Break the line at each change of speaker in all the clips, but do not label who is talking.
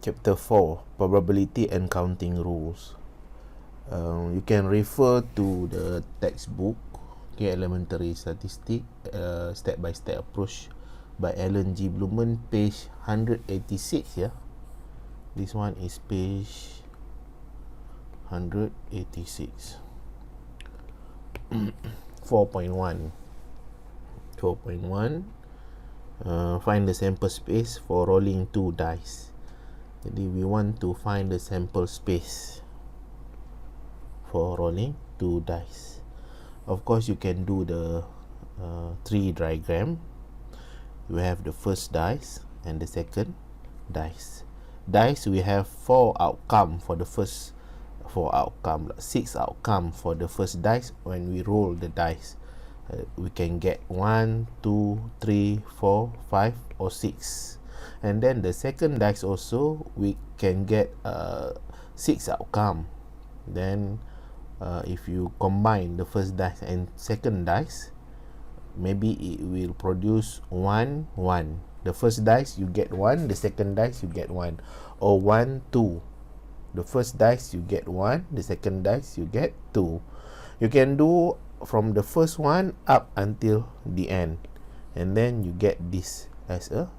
Chapter 4, Probability and Counting Rules. You can refer to the textbook, okay, Elementary Statistics, Step-by-Step Approach by Alan G. Blumen, page 186. Yeah, this one is page 186. 4.1. Find the sample space for rolling 2 dice. Jadi we want to find the sample space for rolling 2 dice. Of course, you can do the tree diagram. You have the first dice and the second dice. Dice, we have 4 outcome for the first 4 outcome, 6 outcome for the first dice. When we roll the dice, we can get 1, 2, 3, 4, 5 or 6. And then the second dice also, we can get 6 outcome. Then if you combine the first dice and second dice, maybe it will produce 1, 1. The first dice you get 1, the second dice you get 1, or 1, 2. The first dice you get 1, the second dice you get 2. You can do from the first one up until the end, and then you get this as a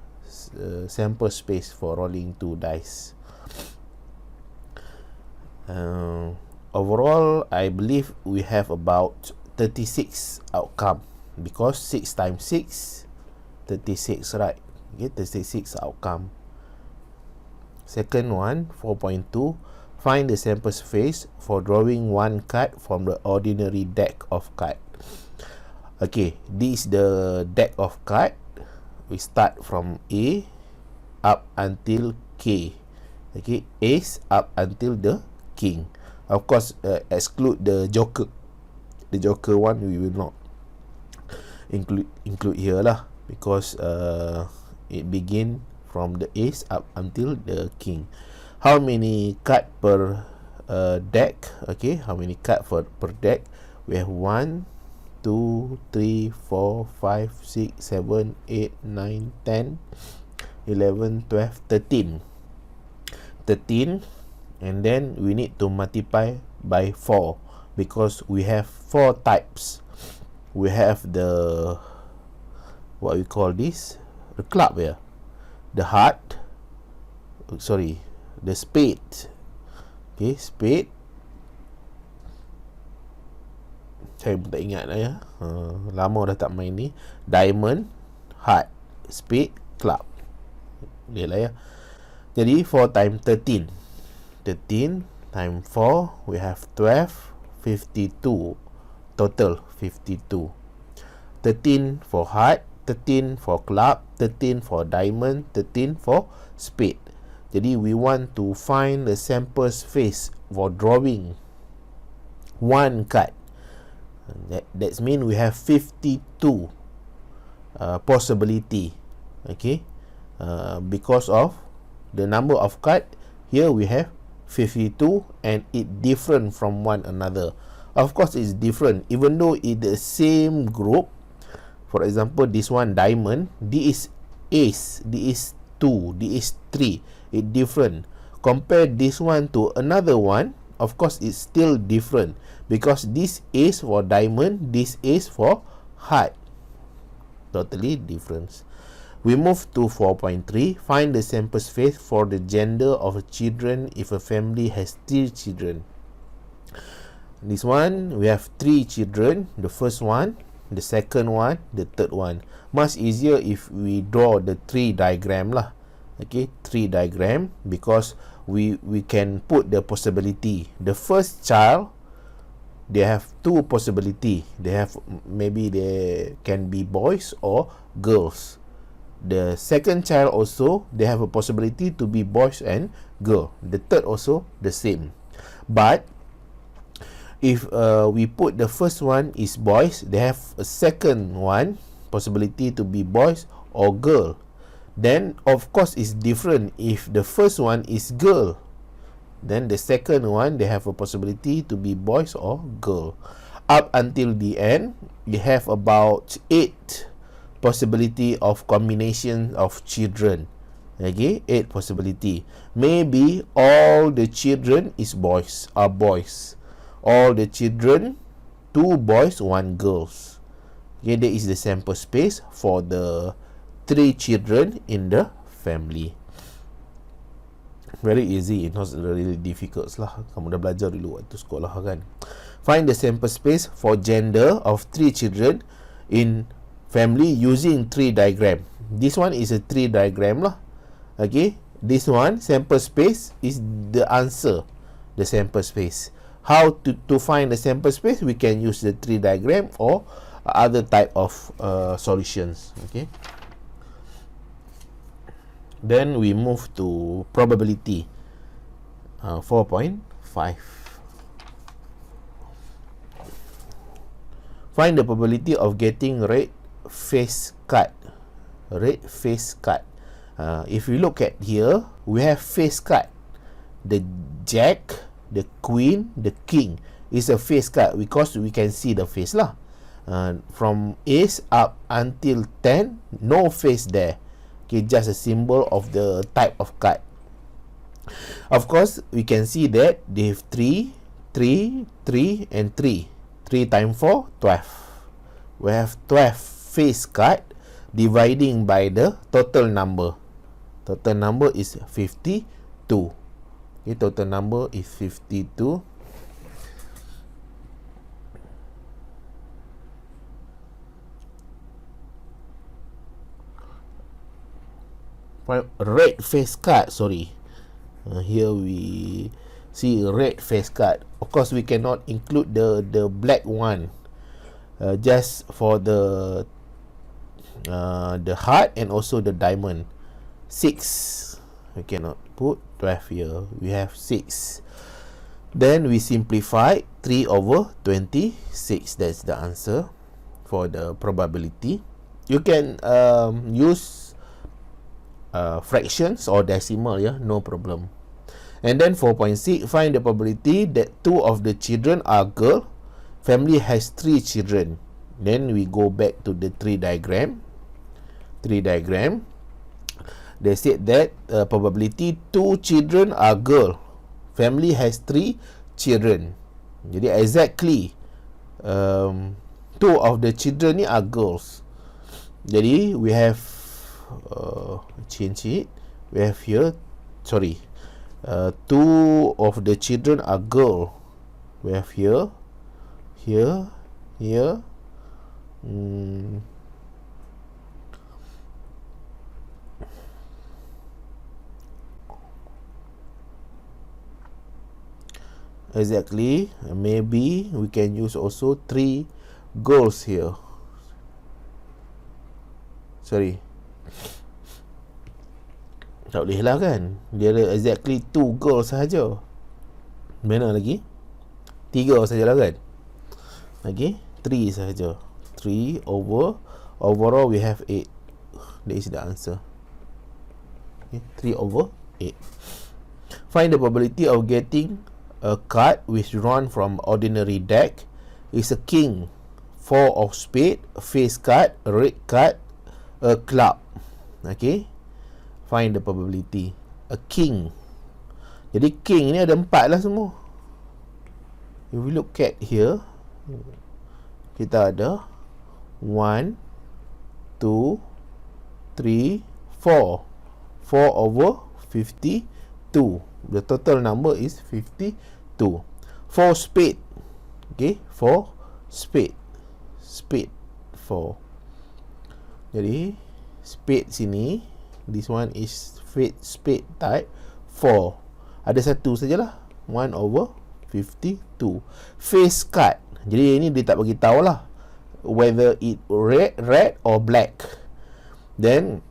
sample space for rolling 2 dice. Overall, I believe we have about 36 outcome, because 6 times 6, 36, right? Okay, 36 outcome. Second one, 4.2, find the sample space for drawing 1 card from the ordinary deck of card. Okay, this is the deck of card. We start from A up until K. Okay, Ace up until the King. Of course, exclude the Joker. The Joker one we will not include here lah, because it begin from the Ace up until the King. How many card per deck? Okay, how many card per deck? We have 1, 2, 3, 4, 5, 6, 7, 8, 9, 10, 11, 12, 13. 13, and then we need to multiply by 4, because we have 4 types. We have the, what we call this, the club here, the heart, sorry, the spade. Okay, spade. Saya pun tak ingat lah ya. Lama dah tak main ni. Diamond, heart, spade, club. Boleh lah ya. Jadi 4 times 13. 13 times 4, we have 12, 52. Total 52. 13 for heart, 13 for club, 13 for diamond, 13 for spade. Jadi we want to find the sample space for drawing 1 card. That means we have 52 possibility. Okay, because of the number of card here, we have 52, and it different from one another. Of course, it's different, even though it's the same group. For example, this one diamond, this is ace, this is 2, this is 3. It different. Compare this one to another one, of course it's still different, because this is for diamond, this is for heart. Totally different. We move to 4.3. Find the sample space for the gender of children if a family has 3 children. This one, we have 3 children. The first one, the second one, the third one. Much easier if we draw the 3 diagram lah. Okay, 3 diagram, because we can put the possibility. The first child, they have 2 possibility. They have, maybe they can be boys or girls. The second child also, they have a possibility to be boys and girl. The third also the same. But if we put the first one is boys, they have a second one possibility to be boys or girl. Then of course it's different. If the first one is girl, then the second one, they have a possibility to be boys or girl. Up until the end, you have about 8 possibility of combination of children. Okay, 8 possibility. Maybe all the children are boys. All the children, 2 boys, 1 girls. Okay, that is the sample space for the 3 children in the family. Very easy, it's not really difficult lah. Kamu dah belajar dulu waktu sekolah kan. Find the sample space for gender of 3 children in family using tree diagram. This one is a tree diagram lah. Okay, this one sample space is the answer, the sample space. How to find the sample space? We can use the tree diagram or other type of solutions. Okay, then we move to probability 4.5. Find the probability of getting red face card. Red face card. If you look at here, we have face card. The jack, the queen, the king is a face card because we can see the face lah. From ace up until 10, no face there. Okay, just a symbol of the type of card. Of course, we can see that they have 3, 3, 3, and 3. 3 times 4, 12. We have 12 face card dividing by the total number. Total number is 52. Okay, total number is 52. Red face card, sorry. Here we see red face card. Of course, we cannot include the black one. Just for the heart and also the diamond. 6. We cannot put 12 here. We have 6. Then we simplify 3/26. That's the answer for the probability. You can use fractions or decimal, yeah, no problem. And then 4.6, find the probability that 2 of the children are girl. Family has 3 children. Then we go back to the tree diagram. They said that probability 2 children are girl. Family has 3 children. Jadi exactly 2 of the children ni are girls. Jadi we have change it. We have here, sorry, 2 of the children are girl. We have here. Exactly. Maybe we can use also 3 girls here. Sorry, tak boleh lah kan. Dia ada exactly 2 girls sahaja. Mana lagi? 3 sajalah kan. Okay, 3 sahaja. 3 overall we have 8. That is the answer. Okay, 3/8. Find the probability of getting a card which drawn from ordinary deck is a king, 4 of spade, a face card, a red card, a club. Okay, find the probability. A king. Jadi king ni ada 4 lah semua. If we look at here, kita ada 1, 2, 3, 4. 4/52. The total number is 52. 4 spade. Okay, 4 spade. Spade 4. Jadi spade sini, this one is spade type 4. Ada satu sajalah. 1/52. Face card. Jadi ini dia tak bagi tahu lah whether it red or black. Then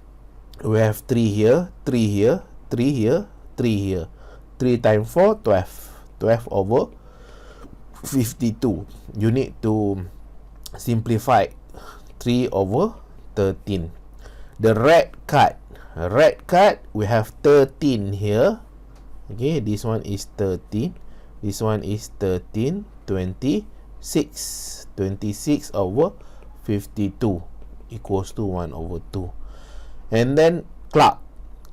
we have 3 here, 3 here, 3 here, 3 here. 3 times 4, 12. 12/52. You need to simplify 3/13. The red card. Red card, we have 13 here. Okay, this one is 13. This one is 13. 26. 26/52 equals to 1/2. And then club.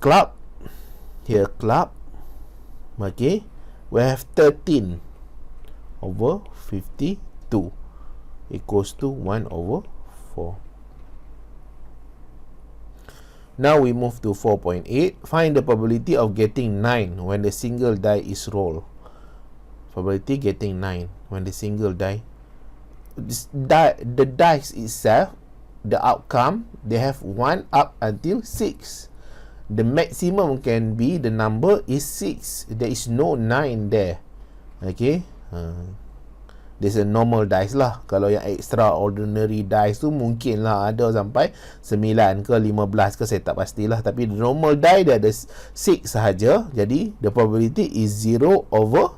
club, here club, okay, we have 13 over 52 equals to 1 over 4. Now we move to 4.8. Find the probability of getting 9 when the single die is rolled. Probability getting 9 when the single die. The dice itself, the outcome, they have 1 up until 6. The maximum can be, the number is 6. There is no 9 there. Okay. There's a normal dice lah. Kalau yang extraordinary dice tu mungkin lah ada sampai 9 ke 15 ke, saya tak pastilah. Tapi the normal die dia ada 6 sahaja. Jadi the probability is 0 over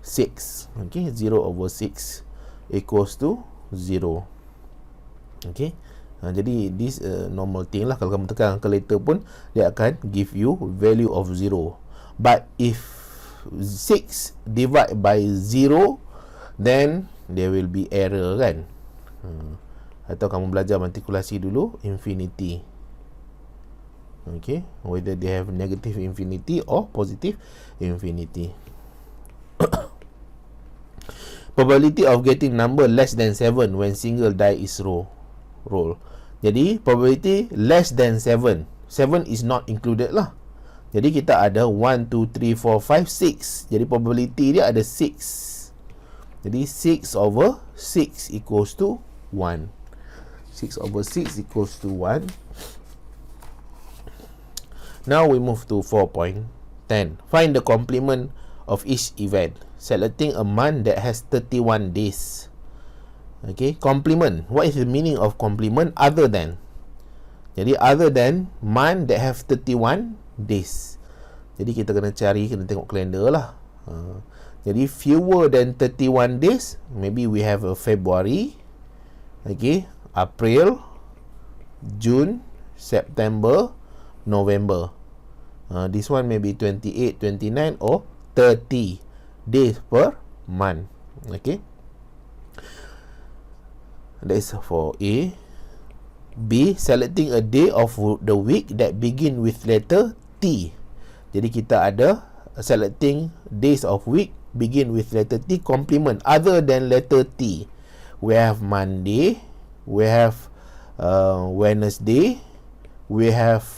6. Okay, 0 over 6 equals to 0. Okay. Jadi this normal thing lah. Kalau kamu tekan calculator pun dia akan give you value of 0. But if 6 divide by 0, then there will be error kan. Atau kamu belajar manipulasi dulu, infinity. Okay, whether they have negative infinity or positive infinity. Probability of getting number less than 7 when single die is roll. Jadi probability less than 7. 7 is not included lah. Jadi kita ada 1, 2, 3, 4, 5, 6. Jadi probability dia ada 6. Jadi 6 over 6 equals to 1. 6 over 6 equals to 1. Now we move to 4.10. Find the complement of each event. Selecting a month that has 31 days. Okay, complement. What is the meaning of complement? Other than. Jadi other than month that have 31 days. Jadi kita kena tengok kalender lah. Jadi fewer than 31 days, maybe we have a February, okay, April, June, September, November. This one maybe 28, 29 or 30 days per month. Okay. That's for A. B, selecting a day of the week that begin with letter T. Jadi kita ada selecting days of week begin with letter T, complement other than letter T. We have Monday, we have Wednesday, we have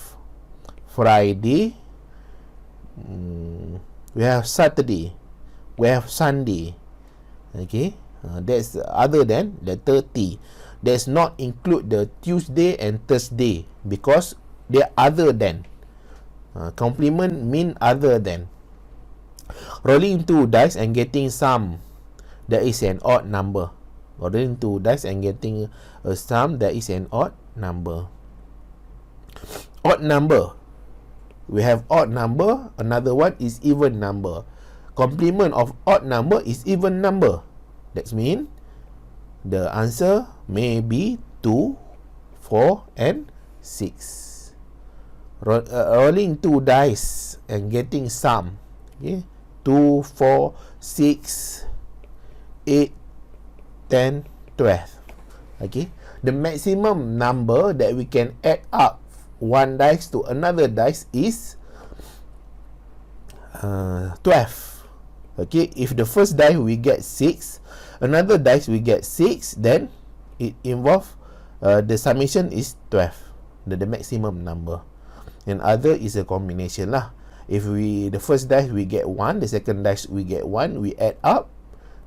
Friday, we have Saturday, we have Sunday. Okay, that's other than letter T. Does not include the Tuesday and Thursday because they are other than. Complement mean other than. Rolling 2 dice and getting sum that is an odd number. Rolling 2 dice and getting a sum that is an odd number. Odd number. We have odd number. Another one is even number. Complement of odd number is even number. That means the answer may be 2, 4 and 6. Rolling 2 dice and getting sum. Okay. 2, 4, 6, 8, 10, 12. Okay. The maximum number that we can add up one dice to another dice is 12. Okay. If the first dice we get 6, another dice we get 6, then it involves the summation is 12. The maximum number. And other is a combination lah. If the first dice we get 1, the second dice we get 1, we add up,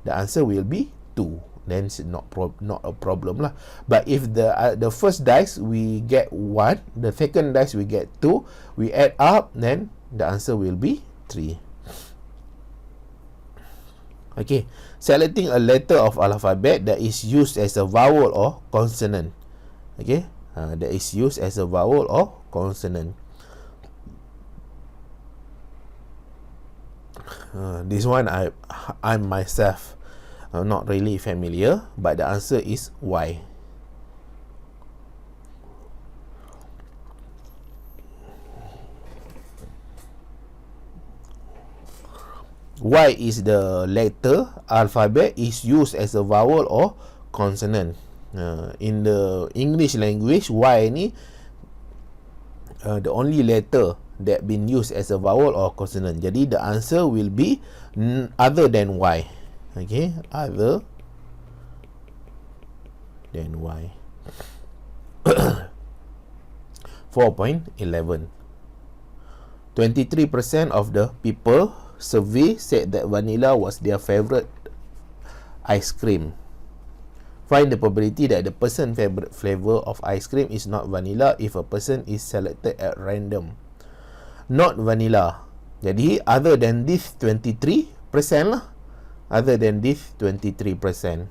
the answer will be 2. Then it's not a problem lah. But if the first dice we get 1, the second dice we get 2, we add up, then the answer will be 3. Okay, selecting a letter of alphabet that is used as a vowel or consonant. Okay, that is used as a vowel or consonant. This one I myself not really familiar, but the answer is Y. Y is the letter alphabet is used as a vowel or consonant. In the English language, Y ni the only letter that been used as a vowel or consonant. Jadi the answer will be other than Y. Okay, other than Y. 4.11. 23% of the people surveyed said that vanilla was their favorite ice cream. Find the probability that the person's favorite flavor of ice cream is not vanilla if a person is selected at random. Not vanilla. Jadi other than this 23% lah. Other than this 23%.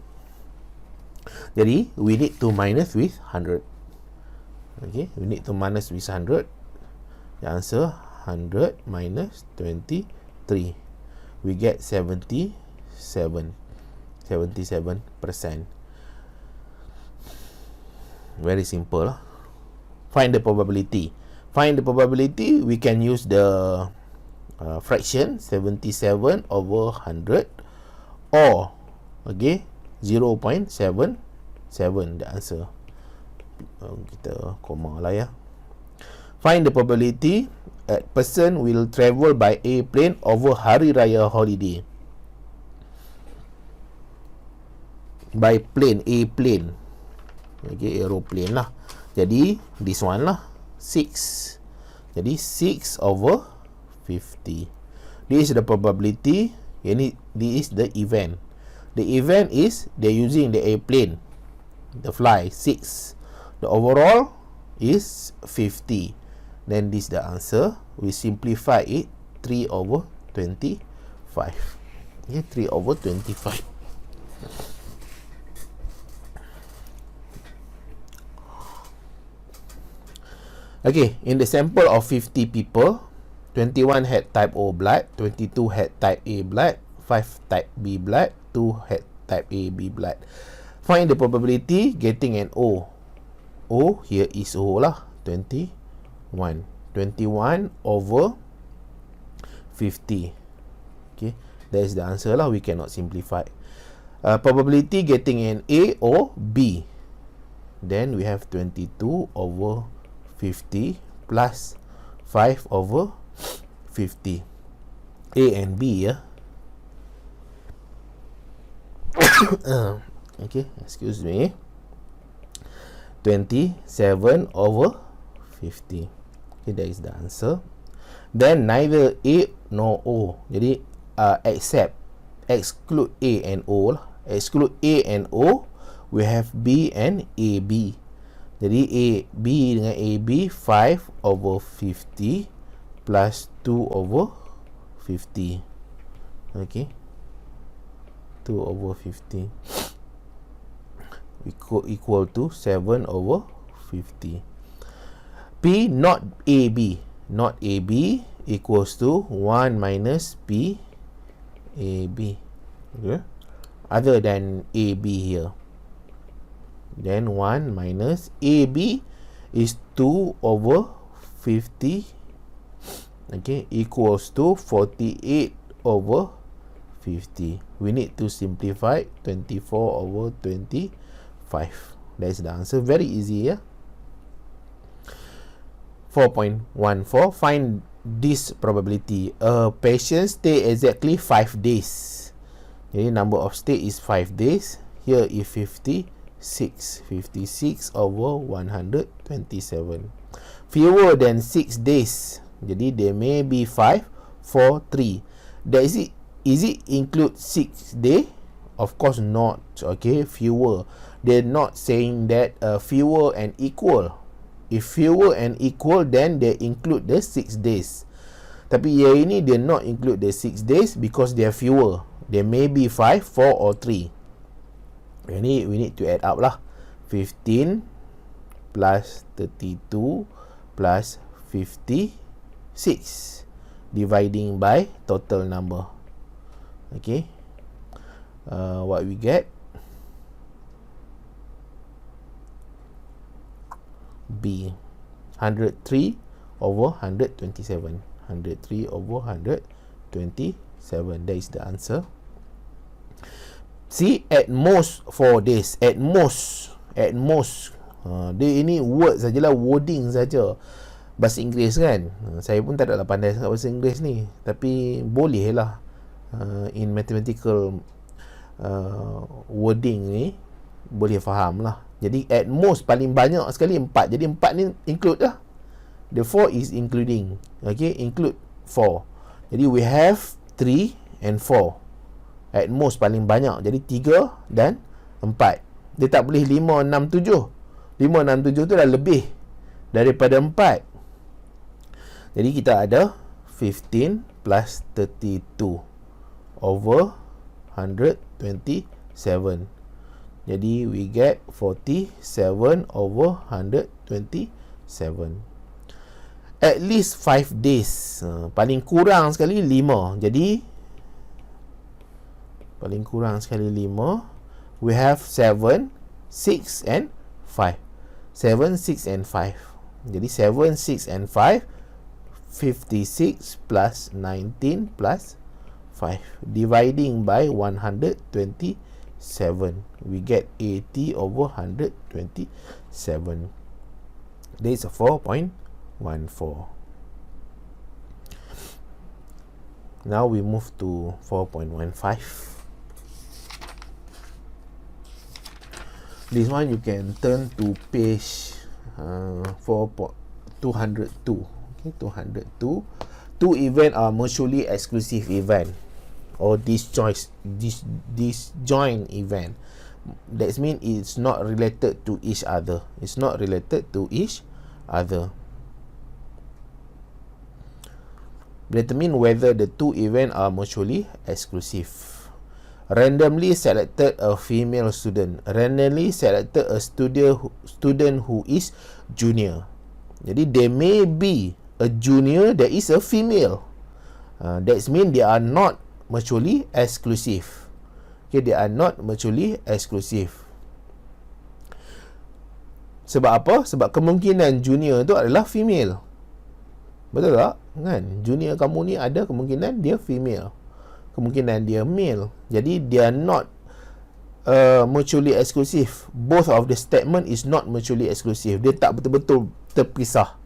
Jadi we need to minus with 100. Okay, we need to minus with 100. The answer 100 minus 23. We get 77%. Very simple lah. Find the probability. Find the probability, we can use the fraction 77 over 100 or okay 0.77 the answer. Kita koma lah ya. Find the probability a person will travel by airplane over Hari Raya holiday. By plane, airplane. Okay, aeroplane lah. Jadi this one lah 6. Jadi 6 over 50. This is the probability. This is the event. The event is they're using the airplane, the fly 6. The overall is 50. Then this is the answer. We simplify it 3 over 25. Okay, 3 over 25. Okay, in the sample of 50 people, 21 had type O blood, 22 had type A blood, 5 type B blood, 2 had type A B blood. Find the probability getting an O. O, here is O lah, 21. 21 over 50. Okay, that is the answer lah, we cannot simplify. Probability getting an A or B. Then we have 22 over 50 plus 5 over 50. A and B ya. Okay, excuse me. 27 over 50. Okay, that is the answer. Then neither A nor O. Jadi exclude A and O lah. Exclude A and O, we have B and AB. Jadi B dengan AB 5 over 50 plus 2 over 50. Okay, 2 over 50 equal to 7 over 50. P not AB. Not AB equals to 1 minus P AB. Okay, other than AB here. Then 1 minus AB is 2 over 50. Okay, equals to 48 over 50. We need to simplify 24 over 25. That's the answer. Very easy, yeah. 4.14. Find this probability. A patient stay exactly 5 days. Okay, number of stay is 5 days. Here is 56 over 127. Fewer than 6 days. Jadi there may be 5, 4, 3. Is it include 6 day? Of course not. Okay, fewer. They're not saying that fewer and equal. If fewer and equal, then they include the 6 days. Tapi yang ini they not include the 6 days because they are fewer. There may be 5, 4 or 3. Ini we need to add up lah. 15 plus 32 plus 56 dividing by total number. Okay, what we get? B, 103 over 127. 103 over 127. That is the answer. See, at most 4 days. At most. Dia ini word sajalah, wording saja. bahasa Inggeris kan. Saya pun tak adalah pandai sangat bahasa Inggeris ni, tapi boleh lah in mathematical wording ni boleh faham lah. Jadi at most paling banyak sekali 4. Jadi 4 ni include lah. The 4 is including. Okay, include 4. Jadi we have 3 and 4. At most paling banyak. Jadi 3 dan 4. Dia tak boleh 5, 6, 7. 5, 6, 7 tu dah lebih daripada 4. Jadi kita ada 15 plus 32 over 127. Jadi we get 47 over 127. At least 5 days. Paling kurang sekali 5. Jadi paling kurang sekali 5. We have 7, 6 and 5. 7, 6 and 5. Jadi 7, 6 and 5, 56 plus 19 plus 5. Dividing by 127. We get 80 over 127. That is a 4.14. Now we move to 4.15. This one you can turn to page 202. Okay, 202. Two events are mutually exclusive event or disjoint event. That means it's not related to each other. It's not related to each other. Determine whether the two events are mutually exclusive. Randomly selected a female student. Randomly selected a student who is junior. Jadi there may be a junior that is a female. That means they are not mutually exclusive. Okay, they are not mutually exclusive. Sebab apa? Sebab kemungkinan junior tu adalah female. Betul tak? Kan? Junior kamu ni ada kemungkinan dia female, kemungkinan dia male. Jadi dia not mutually exclusive. Both of the statement is not mutually exclusive. Dia tak betul-betul terpisah.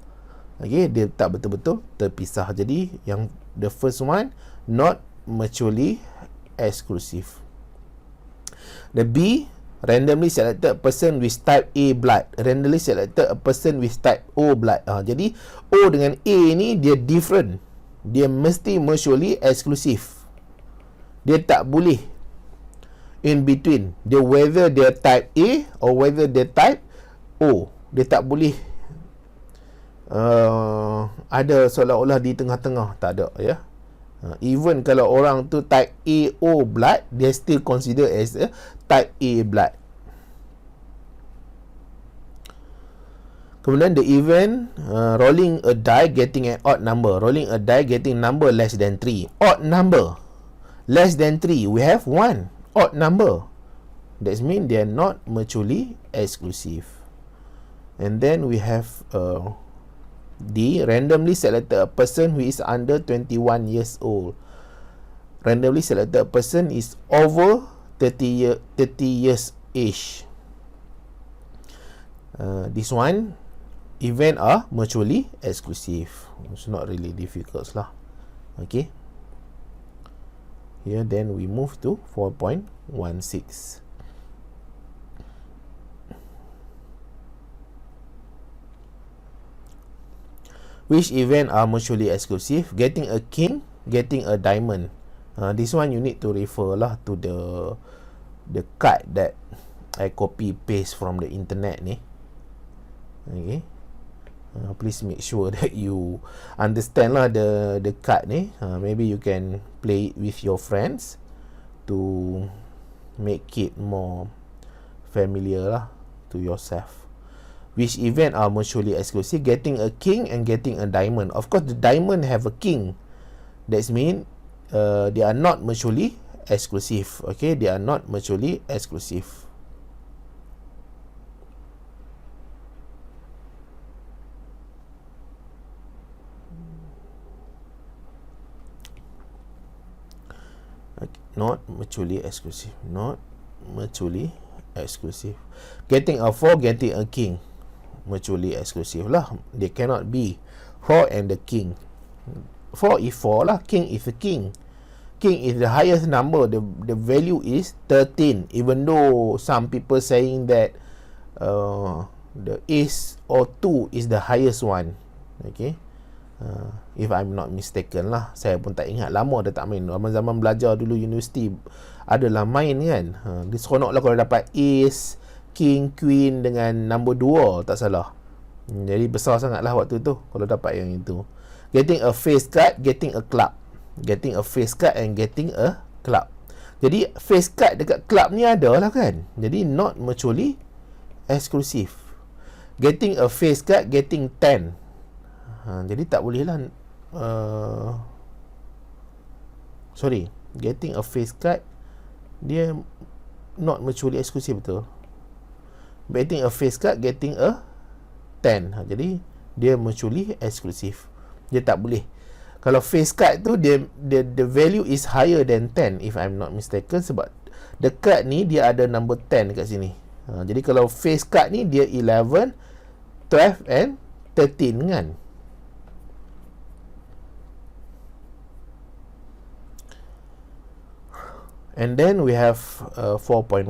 Okay, dia tak betul-betul terpisah. Jadi yang the first one not mutually exclusive. The B, randomly selected a person with type A blood. Randomly selected a person with type O blood. Jadi O dengan A ni dia different. Dia mesti mutually exclusive. Dia tak boleh in between. Dia whether dia type A or whether dia type O. Dia tak boleh ada seolah-olah di tengah-tengah. Tak ada, ya. Even kalau orang tu type AO blood, dia still consider as a type A blood. Kemudian the event rolling a die getting an odd number. Rolling a die getting number less than 3. Odd number less than 3. We have 1 odd number. That means they are not mutually exclusive. And then we have D, randomly selected a person who is under 21 years old. Randomly selected a person is over 30 years age. This one, event are mutually exclusive. It's not really difficult lah. Okay. Here then we move to 4.16. Which event are mutually exclusive? Getting a king, getting a diamond. This one you need to refer lah to the card that I copy paste from the internet ni. Okay. Please make sure that you understand lah the card ni. Maybe you can play it with your friends to make it more familiar lah to yourself. Which event are mutually exclusive? Getting a king and getting a diamond. Of course, the diamond have a king. That means they are not mutually exclusive. Okay, they are not mutually exclusive. Okay, not mutually exclusive. Not mutually exclusive. Getting a 4, getting a king. mutually exclusive lah. They cannot be 4 and the king. 4 is 4 lah, king is the king. King is the highest number. The value is 13, even though some people saying that the ace or 2 is the highest one. Okay, if I'm not mistaken lah. Saya pun tak ingat, lama dah tak main. Zaman belajar dulu universiti adalah main kan. Dia seronok lah kalau dapat ace, king, queen dengan number 2, tak salah. Jadi besar sangat lah waktu tu kalau dapat yang itu. Getting a face card, getting a club. Getting a face card and getting a club. Jadi face card dekat club ni ada lah kan. Jadi not mutually exclusive. Getting a face card, getting 10. Jadi tak boleh lah. Sorry, getting a face card, dia not mutually exclusive, betul. Getting a face card, getting a 10. Jadi dia mutually exclusive. Dia tak boleh. Kalau face card tu the value is higher than 10 if I'm not mistaken, sebab the card ni dia ada number 10 kat sini. Jadi kalau face card ni dia 11, 12 and 13 kan. And then we have 4.17.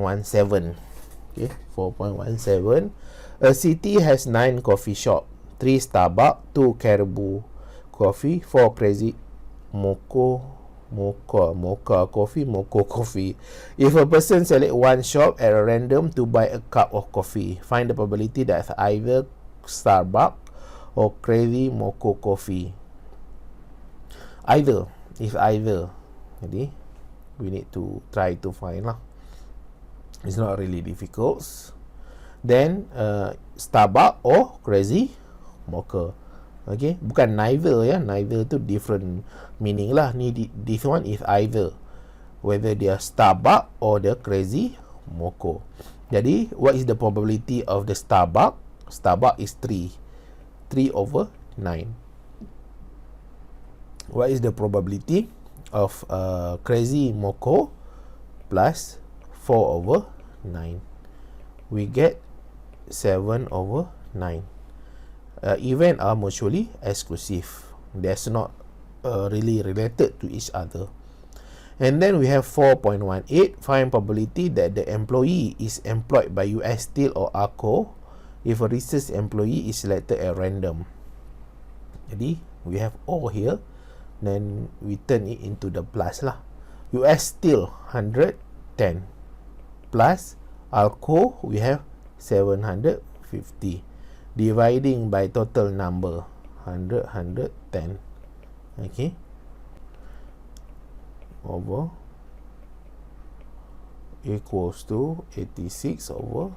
Okay, 4.17. A city has 9 coffee shop, 3 Starbucks, 2 Caribou Coffee, 4 Crazy Mocha Coffee. If a person select one shop at a random to buy a cup of coffee, find the probability that either Starbucks or Crazy Mocha Coffee. Either. Jadi we need to try to find lah. It's not really difficult. Then Starbucks or Crazy Mocha. Okay, bukan neither ya. Neither tu different meaning lah. Ni this one is either, whether dia Starbucks or the Crazy Mocha. Jadi what is the probability of the Starbucks? Starbucks is 3 over 9. What is the probability of Crazy Mocha? Plus 4 over 9. We get 7 over 9. Event are mutually exclusive. That's not really related to each other. And then we have 4.18. Find probability that the employee is employed by US Steel or ARCO if a research employee is selected at random. Jadi we have all here, then we turn it into the plus lah. US Steel 110 plus ARCO we have 750. Dividing by total number 110. Okay, over equals to 86 over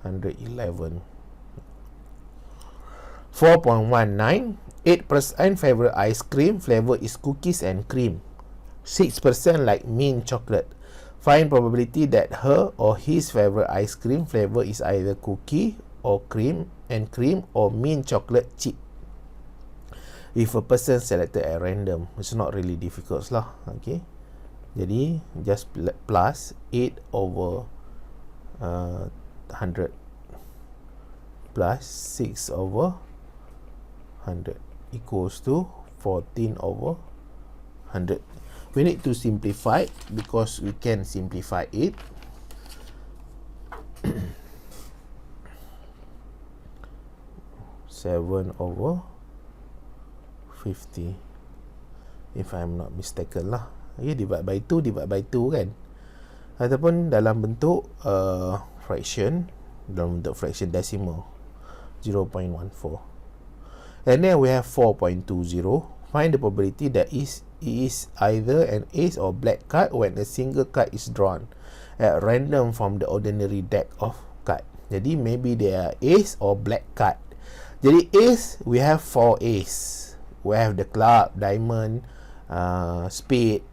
111. 4.19. 8% favorite ice cream flavor is cookies and cream. 6% like mint chocolate. Find probability that her or his favorite ice cream flavor is either cookie or cream or mint chocolate chip. If a person selected at random, it's not really difficult lah. Okay, jadi just plus 8 over 100 plus 6 over 100 equals to 14 over 100. We need to simplify because we can simplify it. 7 over 50, if I'm not mistaken lah. Okay, divide by 2 kan, ataupun dalam bentuk fraction, dalam bentuk fraction decimal 0.14. And then we have 4.20. Find the probability that it is either an ace or black card when a single card is drawn at random from the ordinary deck of card. Jadi maybe they are ace or black card. Jadi ace, we have 4 ace. We have the club, diamond, spade,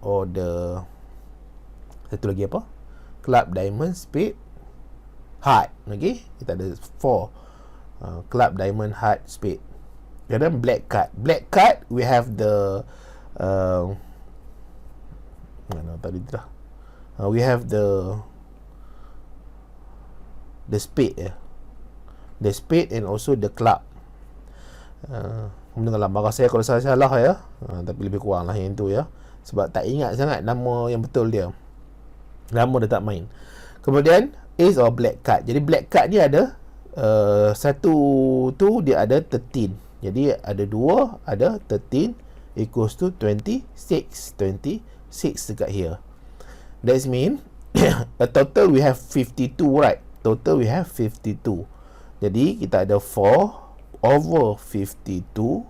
or the satu lagi apa? Club, diamond, spade, heart. Okay, kita ada 4 club, diamond, heart, spade. Dan black card. Black card, we have the mana tadi tu dah. We have the spade ya. the spade and also the club. Mendengarlah marah saya kalau saya salah ya, tapi lebih kurang lah yang tu ya, sebab tak ingat sangat nama yang betul dia, lama dah tak main. Kemudian ace or black card. Jadi black card ni ada satu tu dia ada 13. Jadi ada 2, ada 13 equals to 26 dekat here. That mean a total we have 52, right? Total we have 52. Jadi kita ada 4 over 52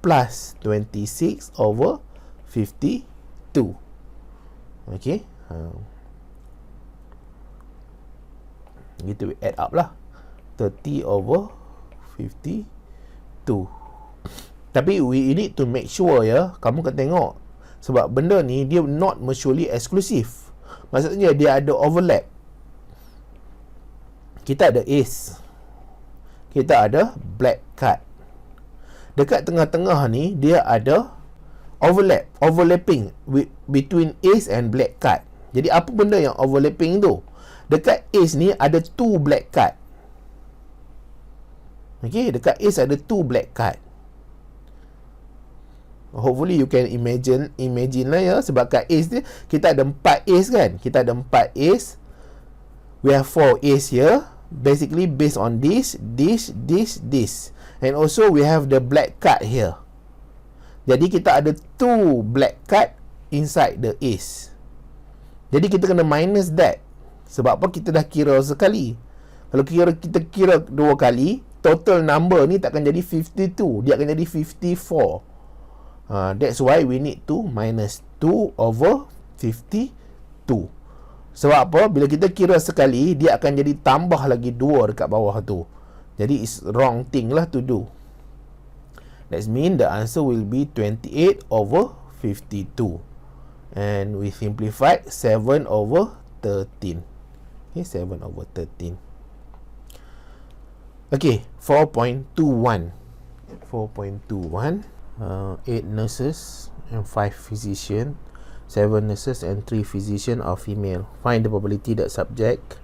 plus 26 over 52. Okay, gitu we add up lah, 30 over 52. Tapi we need to make sure ya, kamu kena tengok, sebab benda ni dia not mutually exclusive. Maksudnya dia ada overlap. Kita ada ace, kita ada black card. Dekat tengah-tengah ni dia ada overlapping between ace and black card. Jadi apa benda yang overlapping tu? Dekat ace ni ada 2 black card. Okay, dekat ace ada 2 black card. Hopefully you can imagine lah ya, sebab kat ace ni kita ada 4 ace kan. Kita ada 4 ace. We have 4 ace here. Basically based on this. And also we have the black card here. Jadi kita ada 2 black card inside the ace. Jadi kita kena minus that. Sebab apa? Kita dah kira sekali. Kalau kita kira 2 kali, total number ni takkan jadi 52. Dia akan jadi 54. That's why we need to minus 2 over 52. Sebab apa? Bila kita kira sekali, dia akan jadi tambah lagi 2 dekat bawah tu. Jadi it's wrong thing lah to do. That means the answer will be 28 over 52. And we simplified 7 over 13. Okay, 7 over 13. Okay, 4.21. 4.21. 8 nurses and 5 physicians. 7 nurses and 3 physicians are female. Find the probability that subject,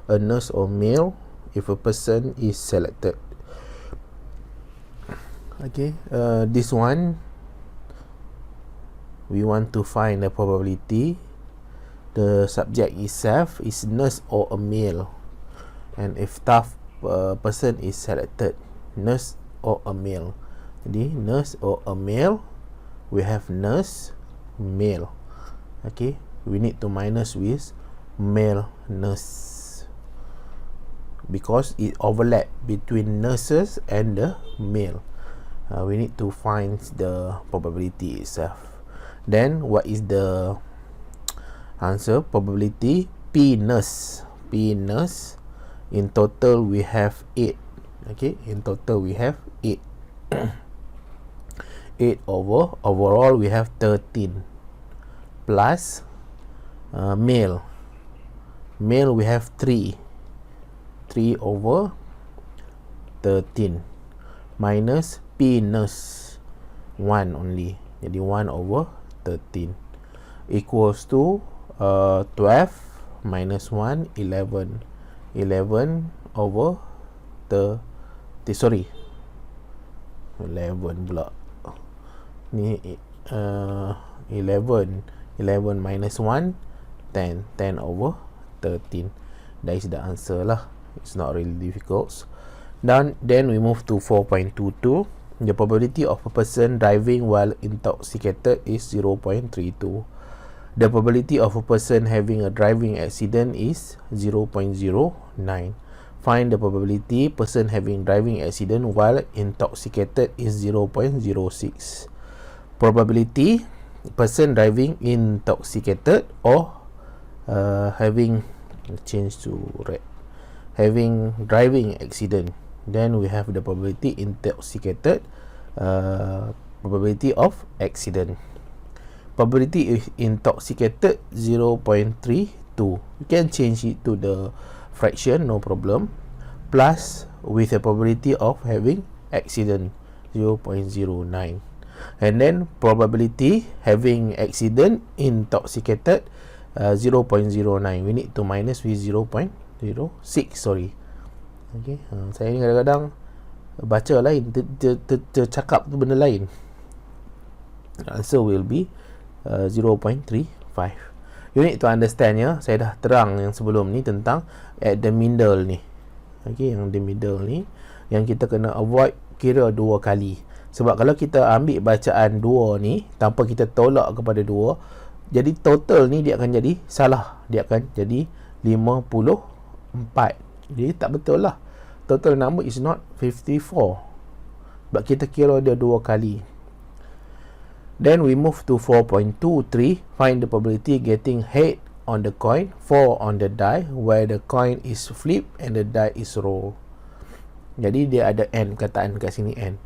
a nurse or male, if a person is selected. Okay, this one we want to find the probability the subject itself is nurse or a male, and if tough person is selected, nurse or a male. Jadi nurse or a male, we have nurse, male. Okay, we need to minus with male nurse because it overlap between nurses and the male. We need to find the probability itself. Then what is the answer? Probability P nurse. P nurse, in total we have 8. Okay, in total we have 8. 8 over, overall we have 13 plus male we have 3 over 13 minus P nurse 1 only, jadi 1 over 13 equals to 12 minus 1 11 over 11 pula ni 11 minus 1 10 over 13. That is the answer lah. It's not really difficult. Then we move to 4.22. The probability of a person driving while intoxicated is 0.32. The probability of a person having a driving accident is 0.09. Find the probability person having driving accident while intoxicated is 0.06. Probability person driving intoxicated or having driving accident. Then we have the probability intoxicated, probability of accident. Probability is intoxicated 0.32. You can change it to the fraction, no problem. Plus with a probability of having accident 0.09. And then probability having accident intoxicated 0.09. We need to minus with 0.06. Sorry, Okay, saya ni kadang-kadang baca lain, tercakap tu benda lain. Answer will be 0.35. You need to understand ya, saya dah terang yang sebelum ni tentang at the middle ni. Okay, yang the middle ni yang kita kena avoid kira 2 kali. Sebab kalau kita ambil bacaan 2 ni tanpa kita tolak kepada 2, jadi total ni dia akan jadi salah. Dia akan jadi 54. Jadi tak betul lah. Total number is not 54. Sebab kita kira dia 2 kali. Then we move to 4.23. Find the probability getting head on the coin, 4 on the die, where the coin is flipped and the die is rolled. Jadi dia ada N, kataan kat sini N.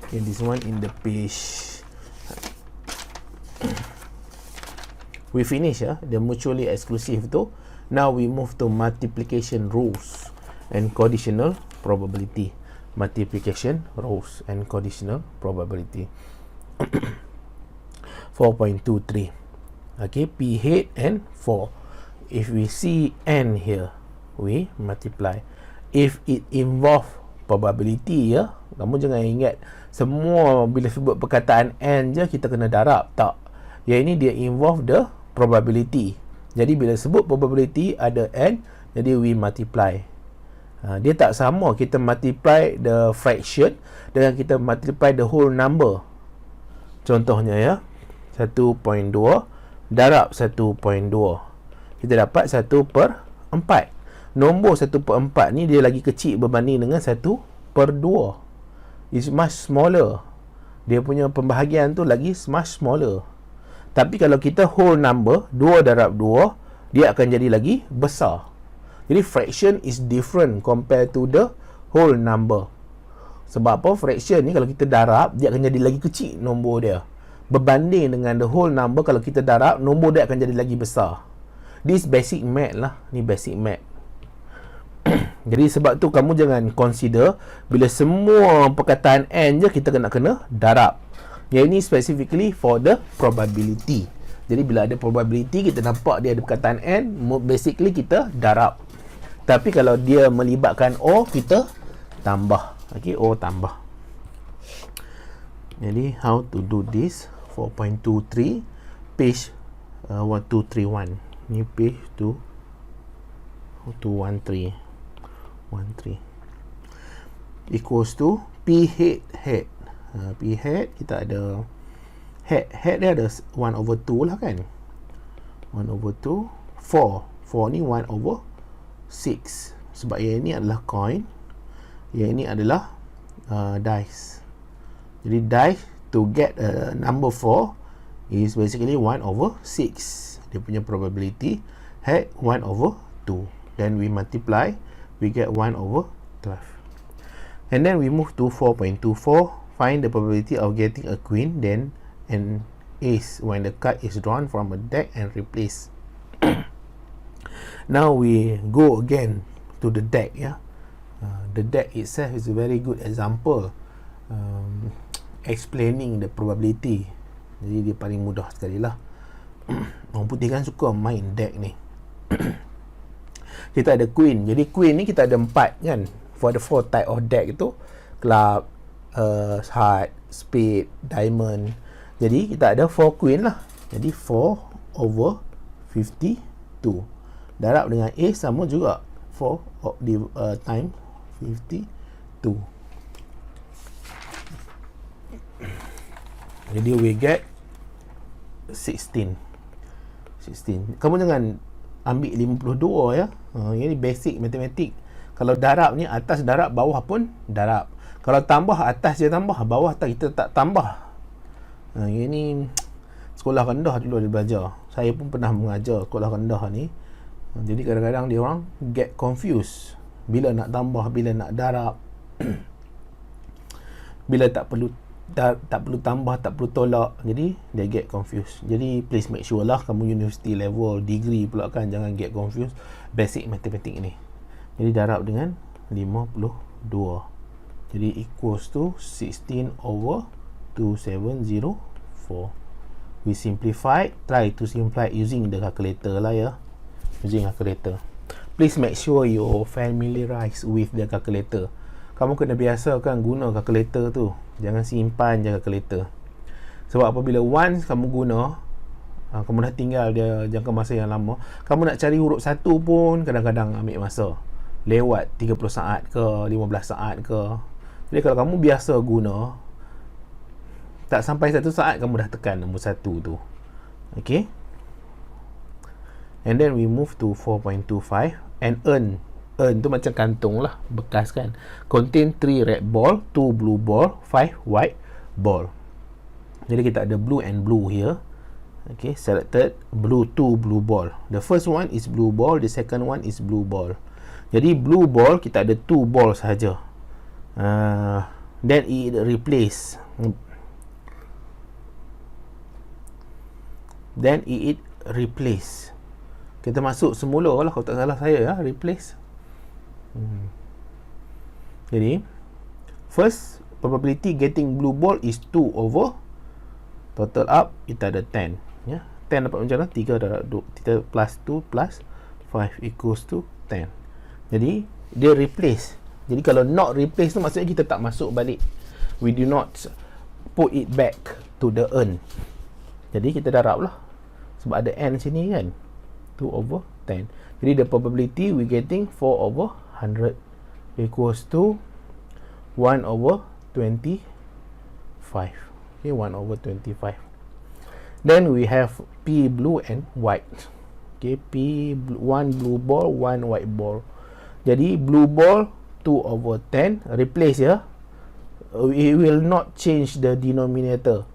Okay, this one in the page. We finish the mutually exclusive tu. Now we move to multiplication rules and conditional probability. Multiplication rules and conditional probability. 4.23. Okay, P head and 4. If we see N here, we multiply. If it involve probability kamu jangan ingat semua bila sebut perkataan N je kita kena darab. Tak. Yang ini dia involve the probability. Jadi bila sebut probability ada N, jadi we multiply. Dia tak sama kita multiply the fraction dengan kita multiply the whole number. Contohnya 1.2 darab 1.2. Kita dapat 1/4. Nombor 1/4 ni dia lagi kecil berbanding dengan 1/2. It's much smaller. Dia punya pembahagian tu lagi much smaller. Tapi kalau kita whole number 2 darab 2, dia akan jadi lagi besar. Jadi fraction is different compared to the whole number. Sebab apa? Fraction ni kalau kita darab, dia akan jadi lagi kecil nombor dia. Berbanding dengan the whole number, kalau kita darab, nombor dia akan jadi lagi besar. This basic math lah. Ni basic math. Jadi sebab tu kamu jangan consider bila semua perkataan N je kita kena darab. Yang ini specifically for the probability. Jadi bila ada probability, kita nampak dia ada perkataan N, basically kita darab. Tapi kalau dia melibatkan O, kita tambah. Okay, O tambah. Jadi how to do this? 4.23 page 1231. Ni page 213 equals to P head. P head kita ada head dia ada 1/2 lah kan. 1/2 4 ni 1/6. Sebab yang ini adalah coin, yang ini adalah dice. Jadi dice to get number 4 is basically 1/6. Dia punya probability. Head 1/2. Then we multiply, we get 1/12. And then we move to 4.24. Find the probability of getting a queen, then an ace when the card is drawn from a deck and replaced. Now we go again to the deck. The deck itself is a very good example explaining the probability. Jadi dia paling mudah sekali lah. Orang putih kan suka main deck ni. Kita ada queen. Jadi queen ni kita ada 4 kan. For the 4 type of deck itu, club, heart, spade, diamond. Jadi kita ada 4 queen lah. Jadi 4/52. Darab dengan A sama juga 4 times 52. Jadi we get 16. Kamu jangan ambil 52 ya. Ini basic matematik. Kalau darab ni atas darab, bawah pun darab. Kalau tambah, atas je tambah, bawah kita tak tambah. Ini sekolah rendah dulu dia belajar. Saya pun pernah mengajar sekolah rendah ni. Jadi kadang-kadang dia orang get confused bila nak tambah, bila nak darab. Bila tak perlu tambah, tak perlu tolak. Jadi dia get confused. Jadi please make sure lah kamu university level, degree pula kan, jangan get confused basic matematik ni. Jadi darab dengan 52. Jadi equals to 16/2704. We simplify, try to simplify using the calculator lah ya. Using calculator. please make sure you familiarize with the calculator. Kamu kena biasakan guna calculator tu. Jangan simpan je calculator. Sebab apabila once kamu guna, kamu dah tinggal dia jangka masa yang lama, kamu nak cari huruf satu pun kadang-kadang ambil masa. Lewat 30 saat ke, 15 saat ke. Jadi kalau kamu biasa guna, tak sampai 1 saat kamu dah tekan nombor 1 tu. Okay. And then we move to 4.25 and earn tu macam kantung lah, bekas kan. Contain 3 red ball, 2 blue ball, 5 white ball. Jadi kita ada blue and blue here. Okay, selected blue, 2 blue ball. The first one is blue ball, the second one is blue ball. Jadi blue ball kita ada 2 ball sahaja. Then it replace. Then it replace. Kita masuk semula lah, kalau tak salah saya ya, replace. Jadi first probability getting blue ball is 2 over total up kita ada 10 ya. 10 dapat macam mana? 3 darab 2, kita plus 2 plus 5 equals to 10. Jadi dia replace. Jadi kalau not replace tu maksudnya kita tak masuk balik. We do not put it back to the earn. Jadi kita darab lah, sebab ada n sini kan, 2 over 10. Jadi the probability we getting 4 over 100 equals to 1 over 25. Okay, 1 over 25. Then we have P blue and white. Okay, one blue ball, one white ball. Jadi blue ball 2 over 10 replace ya. It will not change the denominator.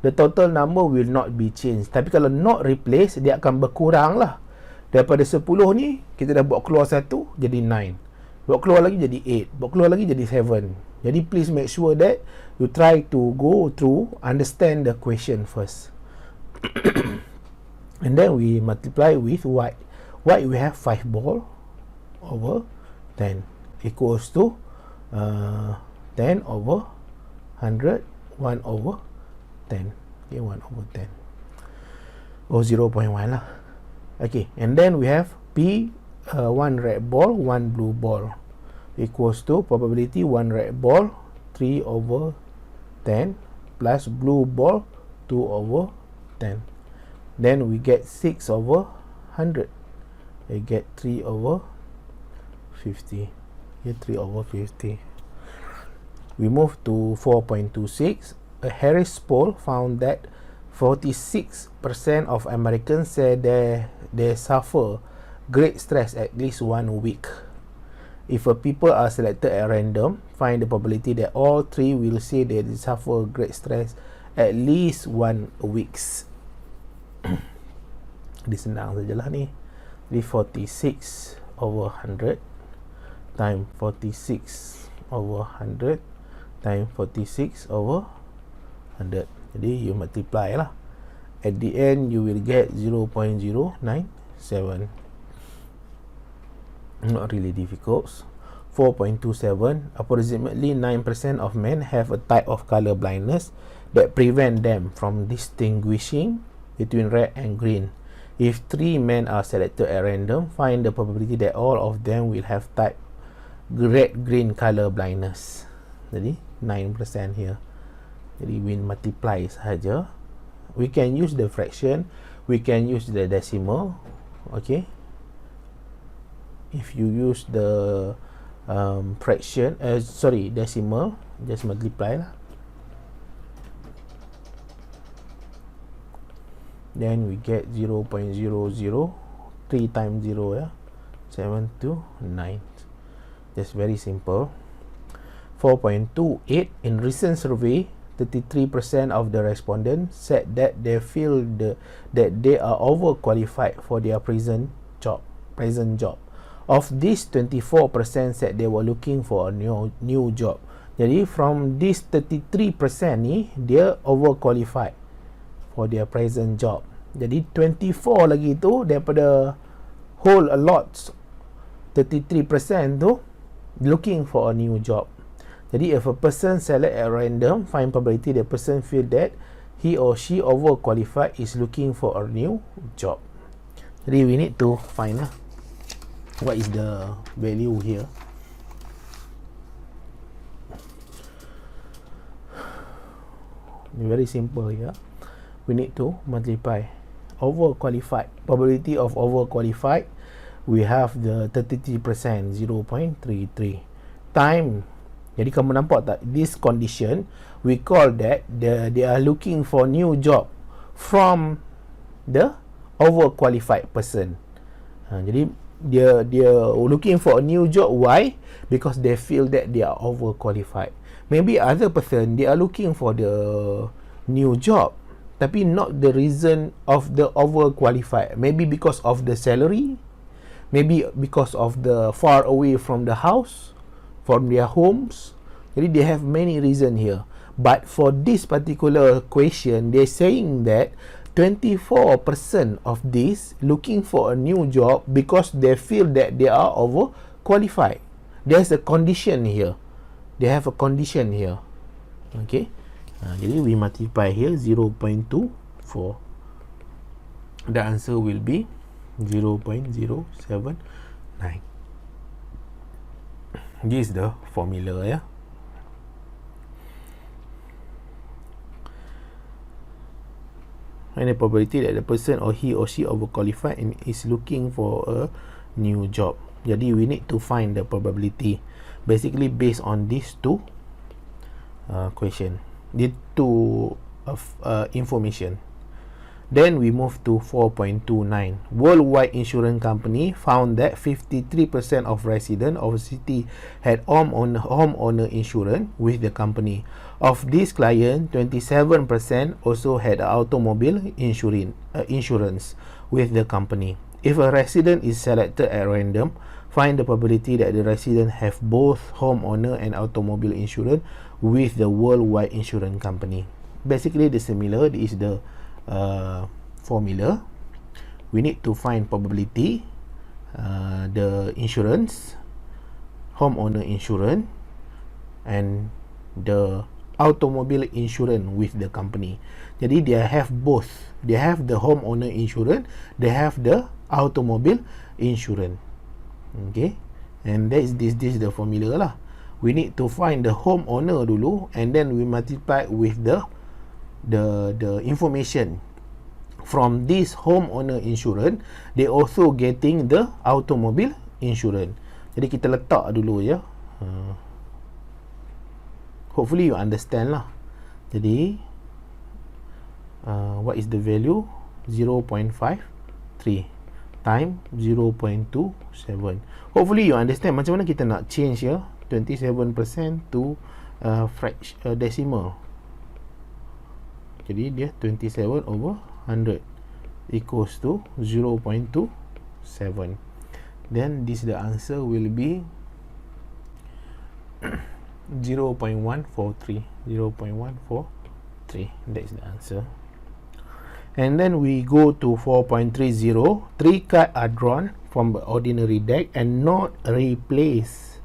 The total number will not be changed. Tapi kalau not replace, dia akan berkurang lah. Daripada 10 ni, kita dah buat keluar 1, jadi 9. Buat keluar lagi jadi 8. Buat keluar lagi jadi 7. Jadi please make sure that you try to go through, understand the question first. And then we multiply with white. White we have 5 ball over 10 equals to 10 over 100, 1 over 10. Okay, 1 over 10. Oh, 0.1 lah. Okay, and then we have P, 1 red ball, 1 blue ball equals to probability 1 red ball 3 over 10 plus blue ball 2 over 10. Then we get 6 over 100. We get 3 over 50. Here 3 over 50. We move to 4.26. A Harris poll found that 46% of Americans say they suffer great stress at least 1 week. If people are selected at random, find the probability that all 3 will say they suffer great stress at least 1 weeks. Jadi senang sajalah ni. Jadi 46 over 100 time 46 over 100 time 46 over 100. Jadi you multiply lah. At the end you will get 0.097. Not really difficult. 4.27. Approximately 9% of men have a type of color blindness that prevent them from distinguishing between red and green. If 3 men are selected at random, find the probability that all of them will have type red-green color blindness. Jadi 9% here. Jadi we multiply sahaja. We can use the fraction, we can use the decimal. Okay, if you use the fraction, decimal, just multiply lah. Then we get 0.003 times 0 ya, 729. Just very simple. 4.28. In recent survey, 33% of the respondents said that they feel that they are overqualified for their present job. Of this, 24% said they were looking for a new job. Jadi from this 33% ni, dia overqualified for their present job. Jadi 24 lagi tu daripada whole a lot 33% tu looking for a new job. Jadi if a person select at random, find probability the person feel that he or she overqualified is looking for a new job. Jadi we need to find lah. What is the value here? Very simple here. We need to multiply overqualified, probability of overqualified, we have the 33%, 0.33 time. Jadi kamu nampak tak, this condition we call that they are looking for new job from the overqualified person. Jadi dia looking for a new job. Why? Because they feel that they are overqualified. Maybe other person they are looking for the new job, tapi not the reason of the overqualified. Maybe because of the salary, maybe because of the far away from the house, from their homes. Jadi they have many reason here. But for this particular question, they're saying that 24% of this looking for a new job because they feel that they are overqualified. There's a condition here. They have a condition here. Okay. Jadi we multiply here 0.24. The answer will be 0.079. This is the formula, yeah. And the probability that the person or he or she overqualified and is looking for a new job. Jadi we need to find the probability basically based on these two question, the two information. Then we move to 4.29. Worldwide insurance company found that 53% of residents of the city had homeowner insurance with the company. Of this client, 27% also had automobile insurance with the company. If a resident is selected at random, find the probability that the resident have both homeowner and automobile insurance with the worldwide insurance company. Basically, the similar is the formula. We need to find probability, the insurance, homeowner insurance, and the automobile insurance with the company. Jadi they have both. They have the homeowner insurance, they have the automobile insurance. Okay, and this is the formula lah. We need to find the homeowner dulu, and then we multiply with the information from this homeowner insurance. They also getting the automobile insurance. Jadi kita letak dulu ya. Hopefully you understand lah. Jadi what is the value? 0.53 time 0.27. Hopefully you understand macam mana kita nak change ya 27% to decimal. Jadi dia 27 over 100 equals to 0.27. Then this the answer will be 0.143. That is the answer. And then we go to 4.30. 3 cards are drawn from the ordinary deck and not replaced.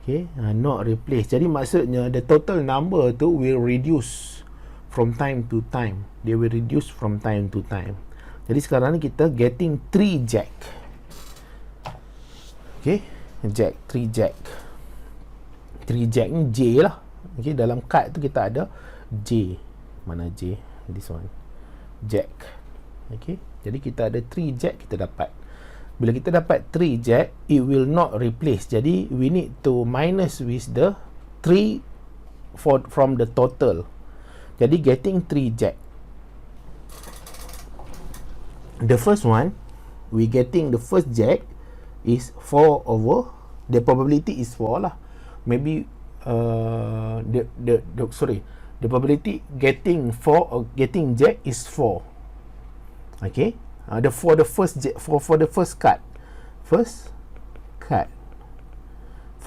Okay, not replaced. Jadi maksudnya the total number tu will reduce from time to time. They will reduce from time to time. Jadi sekarang ni kita getting 3 jack. Okay, jack, 3 jack. 3 jack ni J lah. Okay, dalam card tu kita ada J. Mana J? This one. Jack. Okay, jadi kita ada 3 jack kita dapat. Bila kita dapat 3 jack, it will not replace. Jadi we need to minus with the 3 from the total. Jadi getting 3 jack. The first one, we getting the first jack is 4 over, the probability is 4 lah. Maybe the probability getting 4 getting jack is 4. Okay, for the first card, 4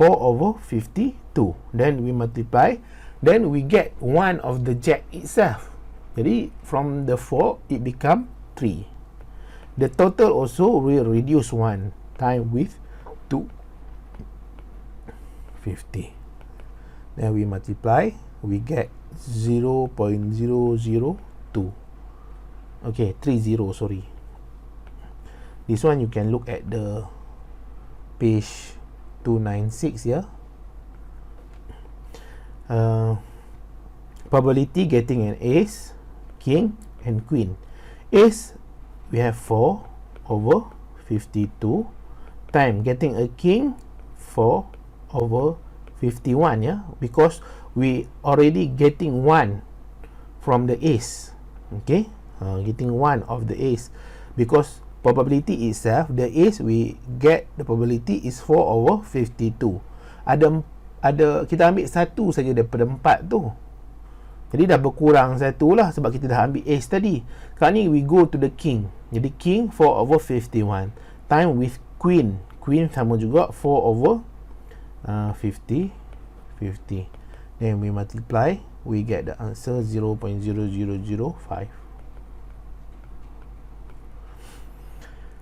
over 52. Then we multiply, then we get one of the jack itself. Jadi from the 4 it become 3. The total also will reduce 1 time with 250. Then we multiply, we get 0.002. Okay, 30, sorry. This one you can look at the page 296 ya. Probability getting an ace, king and queen. Ace we have 4 over 52 time getting a king 4 over 51 ya, because we already getting 1 from the ace. Okay, getting 1 of the ace, because probability itself, the ace we get the probability is 4 over 52. Ada kita ambil satu saja daripada 4 tu, jadi dah berkurang satu lah, sebab kita dah ambil ace tadi. Sekarang ni we go to the king, jadi king 4 over 51 time with queen. Queen sama juga 4 over 50. Then we multiply, we get the answer 0.0005.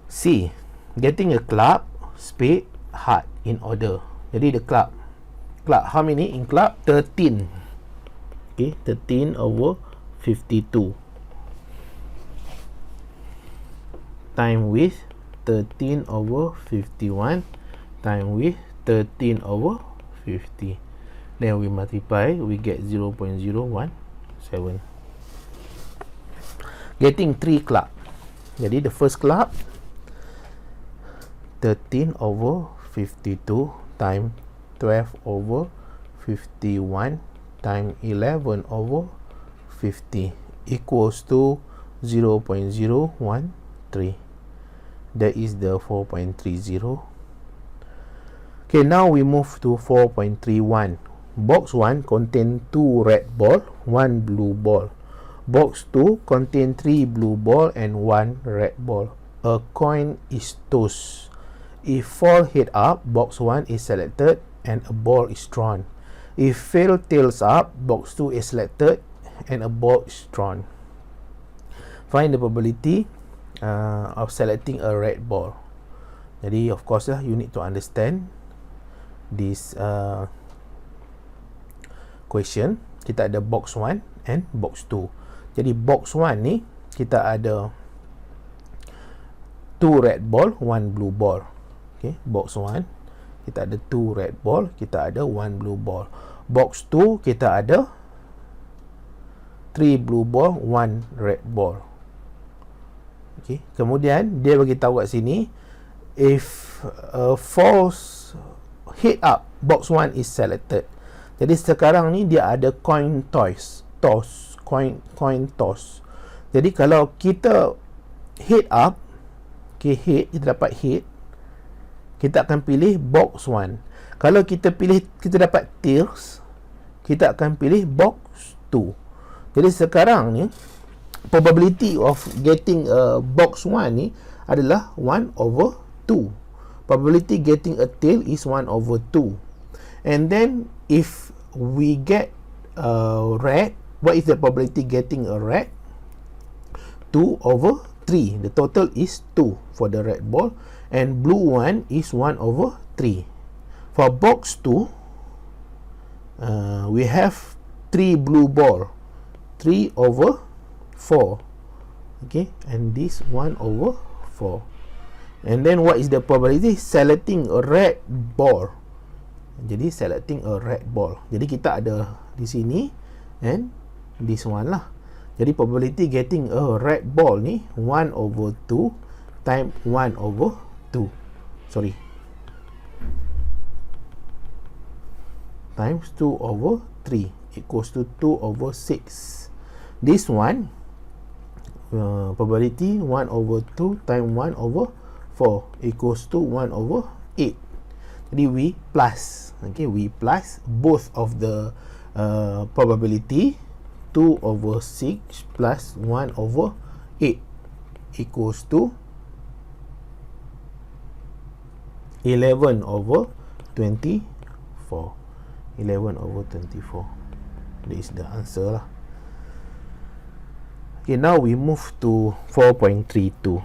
C, getting a club, spade, heart in order. Jadi the club how many in club? 13. Okay, 13 over 52 time with 13 over 51 time with 13 over 50. Then we multiply, we get 0.017. Getting 3 club. Jadi the first club 13 over 52 time 12 over 51 time 11 over 50 equals to 0.013. That is the 4.30. Okay, now we move to 4.31. Box 1 contain 2 red ball, 1 blue ball. Box 2 contain 3 blue ball and 1 red ball. A coin is tossed. If fall head up, box 1 is selected and a ball is drawn. If fail tails up, box 2 is selected and a ball is drawn. Find the probability of selecting a red ball. Jadi of course lah, you need to understand this question. Kita ada box 1 and box 2. Jadi box 1 ni kita ada 2 red ball, 1 blue ball. Okay, box 1 kita ada 2 red ball, kita ada 1 blue ball. Box 2 kita ada 3 blue ball, 1 red ball. Okay, kemudian dia bagi tahu kat sini, if falls head up, box 1 is selected. Jadi sekarang ni dia ada coin toss, coin toss. Jadi kalau kita head up, okay, head, kita dapat head, kita akan pilih box 1. Kalau kita pilih, kita dapat tails, kita akan pilih box 2. Jadi sekarang ni probability of getting a box 1 ni adalah 1 over 2. Probability getting a tail is 1 over 2. And then if we get red, what is the probability getting a red? 2 over 3. The total is 2 for the red ball, and blue one is 1 over 3. For box 2, we have 3 blue ball, 3 over 4. Okay, and this 1 over 4. And then what is the probability? Selecting a red ball. Jadi selecting a red ball. Jadi kita ada di sini and this one lah. Jadi probability getting a red ball ni 1 over 2 time 1 over 2. Sorry. Times 2 over 3 equals to 2 over 6. This one probability 1 over 2 time 1 over 4 equals to 1 over 8. Jadi we plus, okay, we plus both of the probability. 2 over 6 plus 1 over 8 equals to 11 over 24. 11 over 24. This is the answer lah. Okay, now we move to 4.32.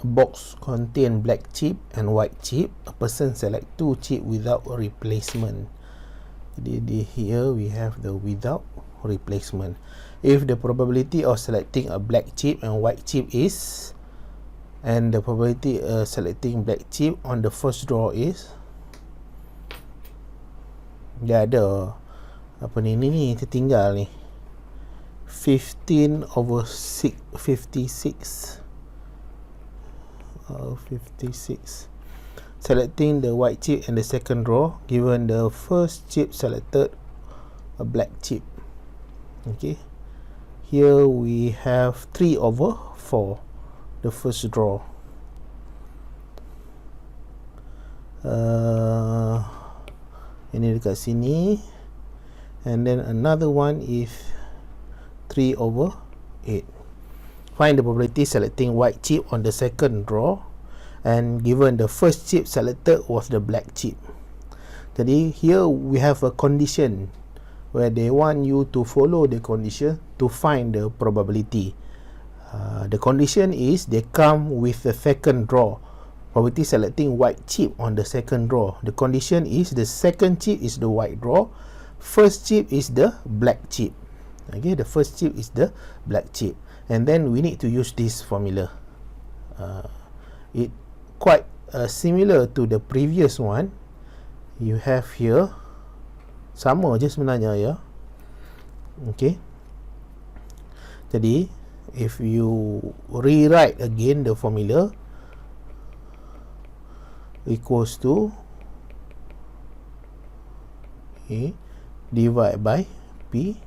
A box contain black chip and white chip. A person select 2 chip without a replacement. Jadi here we have the without replacement. If the probability of selecting a black chip and white chip is and the probability selecting black chip on the first draw is, dia ada apa ni tertinggal ni, 15/6 56 56. Selecting the white chip and the second draw, given the first chip selected a black chip. Okay, here we have 3/4, the first draw. Ini dekat sini, and then another one is 3/8. Find the probability selecting white chip on the second draw, and given the first chip selected was the black chip. Jadi here we have a condition where they want you to follow the condition to find the probability. The condition is they come with the second draw, probability selecting white chip on the second draw. The condition is the second chip is the white draw, first chip is the black chip. Okay, the first chip is the black chip, and then we need to use this formula. It quite similar to the previous one. You have here, sama je sebenarnya ya. Okay, jadi if you rewrite again the formula, equals to A divided by P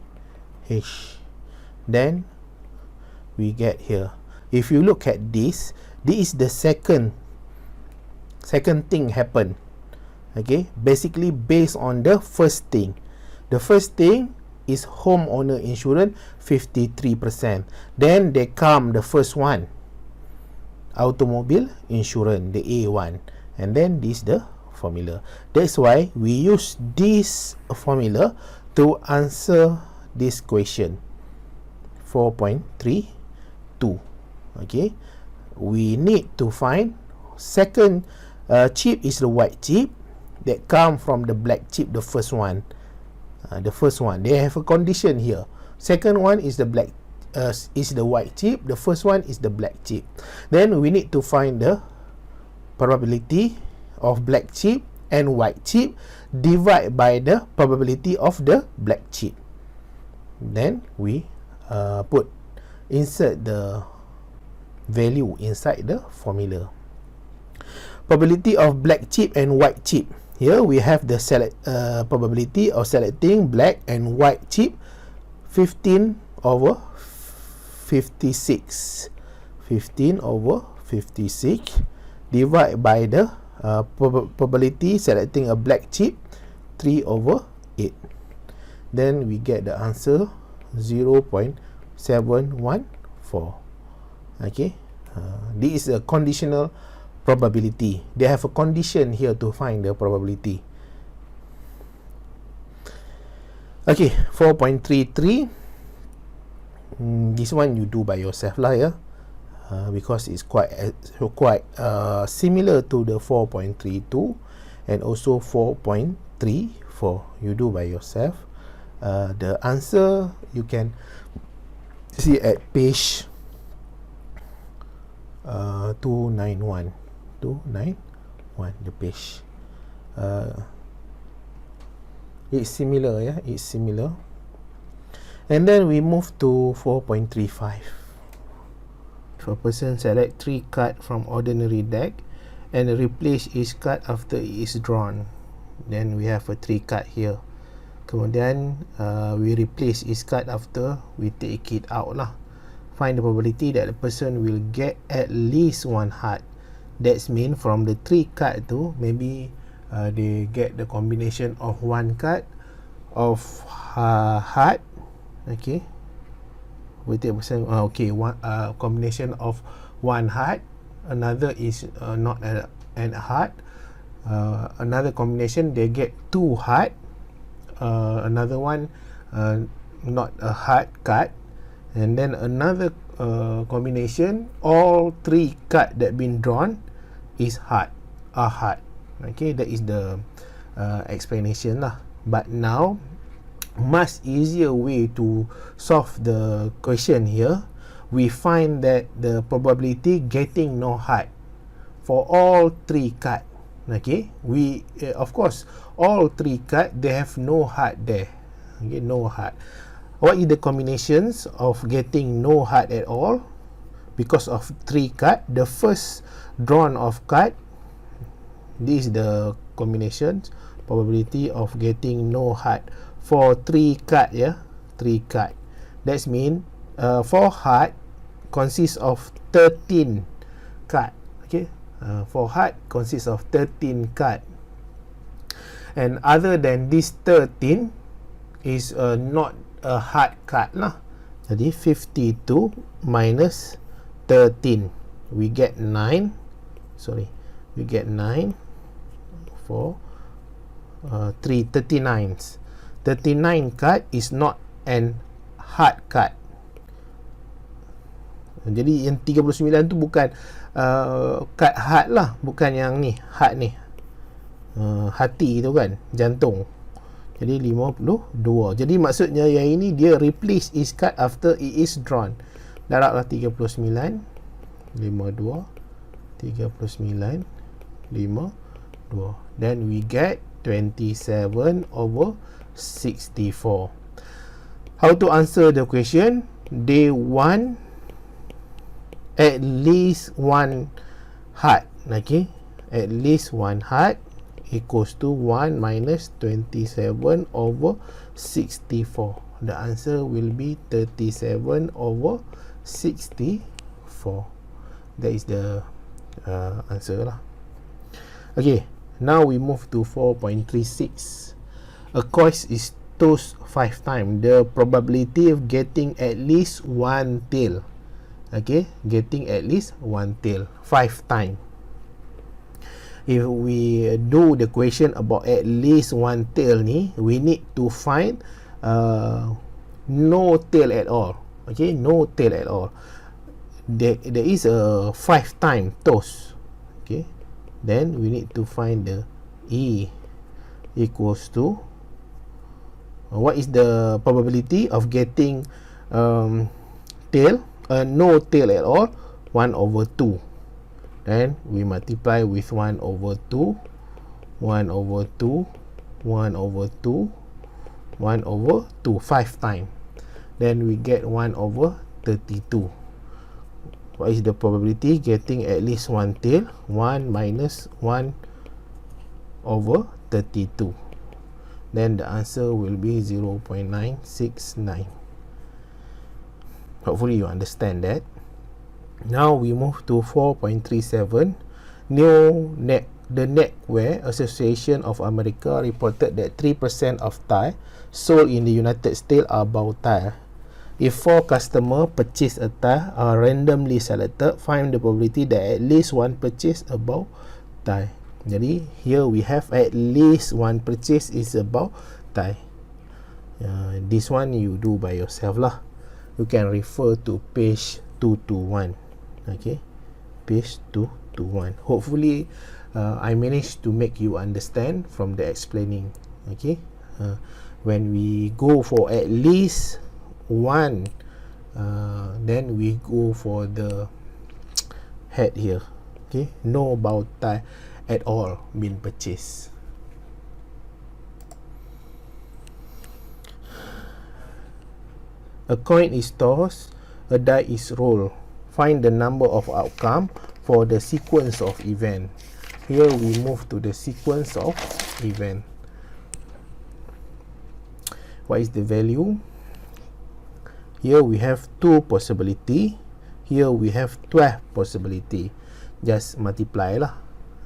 H, then we get here. If you look at this is the second thing happen. Okay, basically based on the first thing. The first thing is homeowner insurance 53%. Then they come the first one, automobile insurance, the A1, and then this the formula. That's why we use this formula to answer this question 4.32. Okay, we need to find second chip is the white chip that come from the black chip, the first one. They have a condition here. Second one is the black is the white chip, the first one is the black chip. Then we need to find the probability of black chip and white chip divided by the probability of the black chip. Then we insert the value inside the formula. Probability of black chip and white chip. Here we have the probability of selecting black and white chip 15/56. 15/56 divided by the probability selecting a black chip 3/8. Then we get the answer 0.714. Okay, this is a conditional probability. They have a condition here to find the probability. Okay, 4.33. This one you do by yourself lah ya, because it's quite similar to the 4.32 and also 4.34. You do by yourself. The answer you can see at page 291. The page. It's similar, yeah. It's similar. And then we move to 4.35. If a person select 3 cards from ordinary deck and replace each card after it is drawn, then we have a 3 card here. Kemudian we replace each card after we take it out lah. Find the probability that the person will get at least 1 heart. That's mean from the 3 card tu, maybe they get the combination of 1 card of heart. Okay, we take person one combination of 1 heart, another is not an heart, another combination they get 2 heart, another one not a heart card, and then another combination all 3 card that been drawn is heart, a heart. Okay, that is the explanation lah. But now much easier way to solve the question here. we find that the probability getting no heart for all 3 card. Okay, we of course all 3 card they have no heart there. Okay, no heart. What is the combinations of getting no heart at all? Because of 3 card, the first drawn of card, this is the combinations probability of getting no heart for 3 card. Yeah, 3 card. That means 4 heart consists of 13 card. Okay, 4 heart consists of 13 card, and other than this 13 is not a hard card lah. Jadi 52 minus 13, we get 9. We get 9 for 39. 39 card is not an hard card. Jadi yang 39 tu bukan card hard lah, bukan yang ni hard ni, hati tu kan, jantung. Jadi 52. Jadi maksudnya yang ini dia replace is card after it is drawn. Darablah 39 52 39 52, then we get 27 over 64. How to answer the question? They want at least one heart. Okay, at least one heart equals to 1 minus 27 over 64. The answer will be 37 over 64. That is the answer lah. Okay, now we move to 4.36. A coin is tossed 5 times. The probability of getting at least one tail. Okay, getting at least one tail 5 times. If we do the question about at least one tail ni, we need to find no tail at all. Okay, no tail at all. There is a 5 time toss. Okay, then we need to find the E equals to what is the probability of getting tail, no tail at all, 1 over 2. Then we multiply with 1 over 2, 1 over 2, 1 over 2, 1 over 2, 5 times. Then we get 1 over 32. What is the probability getting at least one tail? 1 minus 1 over 32. Then the answer will be 0.969. Hopefully you understand that. Now we move to 4.37. The Neckwear Association of America reported that 3% of tie sold in the United States are bow tie. If 4 customers purchase a tie are randomly selected, find the probability that at least one purchase a bow tie. Jadi here we have at least one purchase is a bow tie. This one you do by yourself lah. You can refer to page 221. Okay, page 221. Hopefully I managed to make you understand from the explaining. Okay, when we go for at least one, then we go for the head here. Okay, no bow tie at all been purchased. A coin is tossed, a die is rolled. Find the number of outcome for the sequence of event. Here we move to the sequence of event. What is the value? Here we have 2 possibility. Here we have 12 possibility. Just multiply lah.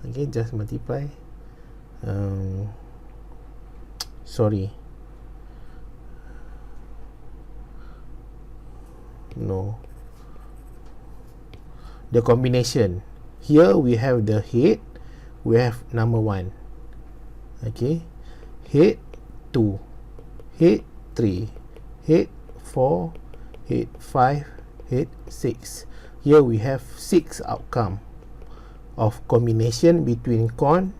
Okay, just multiply. Sorry. No. The combination. Here we have the head. We have number 1. Okay. Head 2. Head 3. Head 4. Head 5. Head 6. Here we have 6 outcome of combination between coin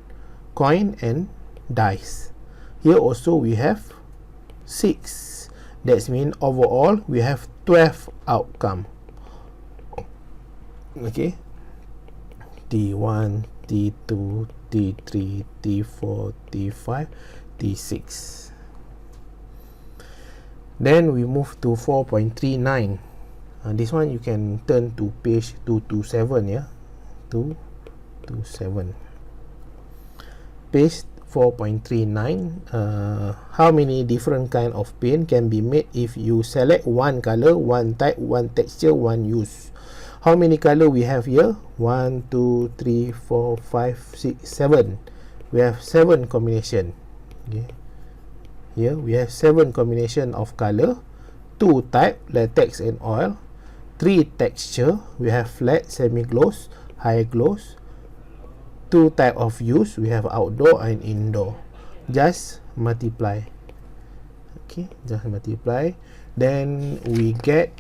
and dice. Here also we have 6. That means overall we have 12 outcome Okay, T1, T2, T3, T4, T5, T6. Then we move to 4.39. This one you can turn to page 227, yeah, 227. Page 4.39. How many different kind of paint can be made if you select one color, one type, one texture, one use? How many color we have here? 1, 2, 3, 4, 5, 6, 7. We have 7 combination. Okay. Here we have 7 combination of color. 2 type, latex and oil. 3 texture, we have flat, semi-gloss, high gloss. 2 type of use, we have outdoor and indoor. Just multiply. Okay, just multiply. Then we get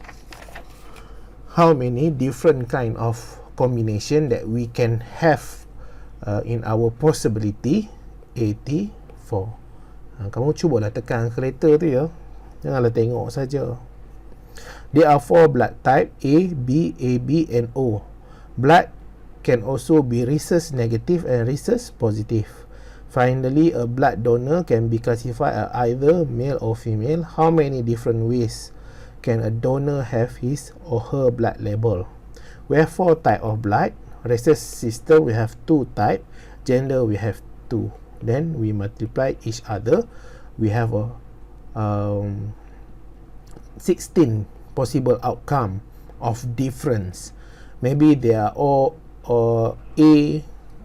how many different kind of combination that we can have in our possibility. 84. Kamu cubalah tekan kereta tu ya, janganlah tengok saja. There are 4 blood type, A, B, AB and O. Blood can also be rhesus negative and rhesus positive. Finally, a blood donor can be classified as either male or female. How many different ways can a donor have his or her blood level? We have 4 type of blood. Rhesus system we have 2 type. Gender we have 2. Then we multiply each other. We have a 16 possible outcome of difference. Maybe they are all or A,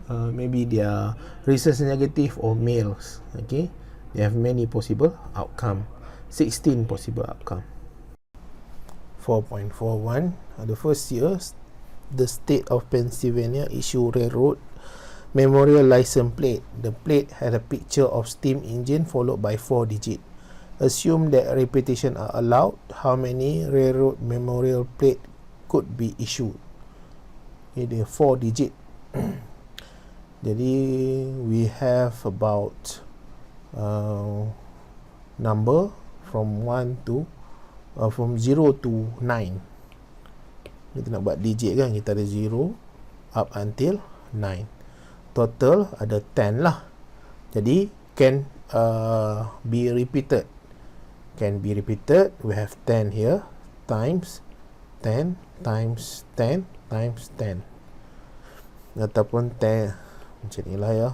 maybe they are rhesus negative or males. Okay, they have many possible outcome. 16 possible outcome. 4.41. The first year, the state of Pennsylvania issue railroad memorial license plate. The plate had a picture of steam engine followed by 4 digit. Assume that repetition are allowed. How many railroad memorial plate could be issued? Dia 4 digit. Jadi we have about number from 0 to 9. Kita nak buat digit kan, kita ada 0 up until 9. Total ada 10 lah. Jadi can be repeated. Can be repeated. We have 10 here times 10 times 10 times 10 ataupun 10 macam ni lah ya.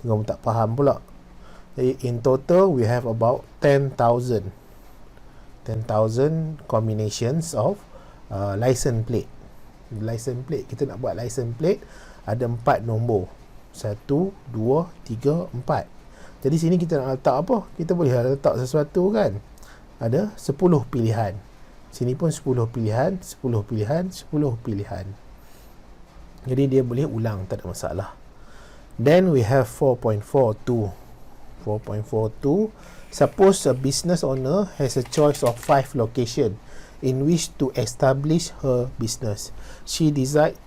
Tengok tak faham pula. Jadi in total we have about 10,000 combinations of license plate. License plate, kita nak buat license plate ada 4 nombor. 1, 2, 3, 4. Jadi sini kita nak letak apa? Kita boleh letak sesuatu kan. Ada 10 pilihan. Sini pun 10 pilihan, 10 pilihan, 10 pilihan. Jadi dia boleh ulang, tak ada masalah. Then we have 4.42. 4.42. Suppose a business owner has a choice of 5 location in which to establish her business. She decide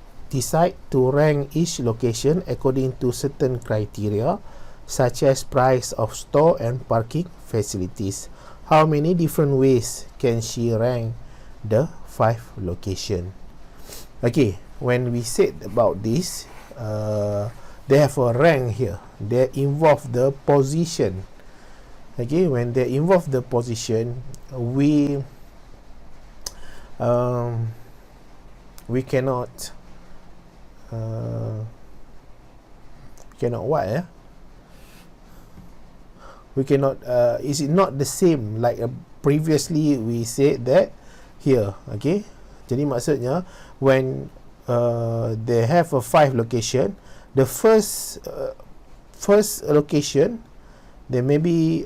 to rank each location according to certain criteria, such as price of store and parking facilities. How many different ways can she rank the 5 location? Okay, when we said about this, they have a rank here. They involve the position. Okay, when they involve the position, we cannot what we cannot is it not the same like previously we said that here. Okay, jadi maksudnya when they have a 5 location, the first location they maybe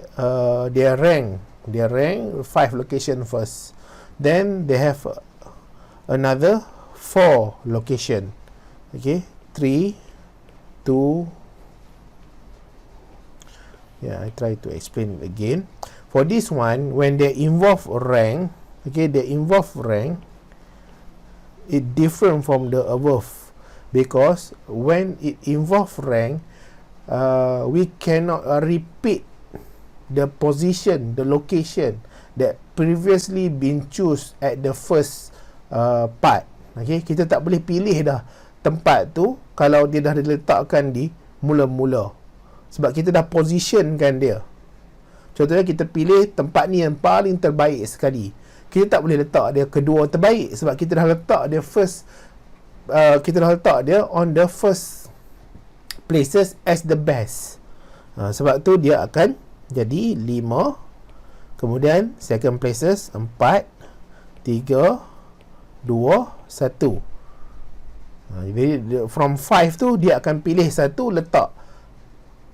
they rank 5 location first, then they have another 4 location. Okay, 3, 2. I try to explain it again. For this one, when they involve rank, okay, they involve rank, it different from the above, because when it involve rank, we cannot repeat the position, the location that previously been choose at the first part. Okay, kita tak boleh pilih dah tempat tu kalau dia dah diletakkan di mula-mula, sebab kita dah positionkan dia. Contohnya kita pilih tempat ni yang paling terbaik sekali, kita tak boleh letak dia kedua terbaik, sebab kita dah letak dia first, kita dah letak dia on the first places as the best. Sebab tu dia akan jadi 5, kemudian second places 4, 3, 2, 1. Jadi from 5 tu dia akan pilih satu, letak.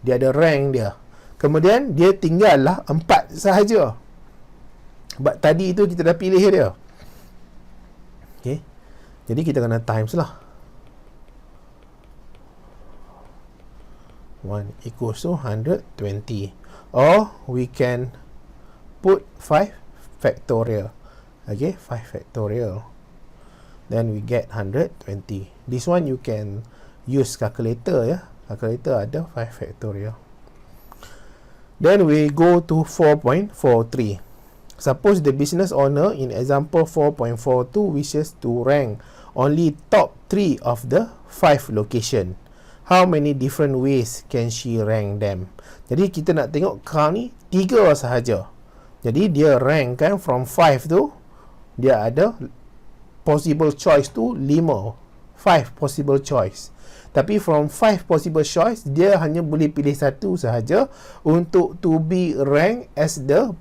Dia ada rank dia. Kemudian dia tinggallah 4 sahaja. Sebab tadi tu kita dah pilih dia. Okay. Jadi kita kena times lah. 1 equals to 120. Or we can put 5 factorial. Okay, 5 factorial. Then we get 120. This one you can use calculator ya. Calculator ada 5 factorial. Then we go to 4.43. Suppose the business owner in example 4.42 wishes to rank only top 3 of the 5 location. How many different ways can she rank them? Jadi kita nak tengok count ni 3 sahaja. Jadi dia rank kan from 5 tu, dia ada possible choice tu 5 possible choice. Tapi from 5 possible choice, dia hanya boleh pilih satu sahaja untuk to be ranked as the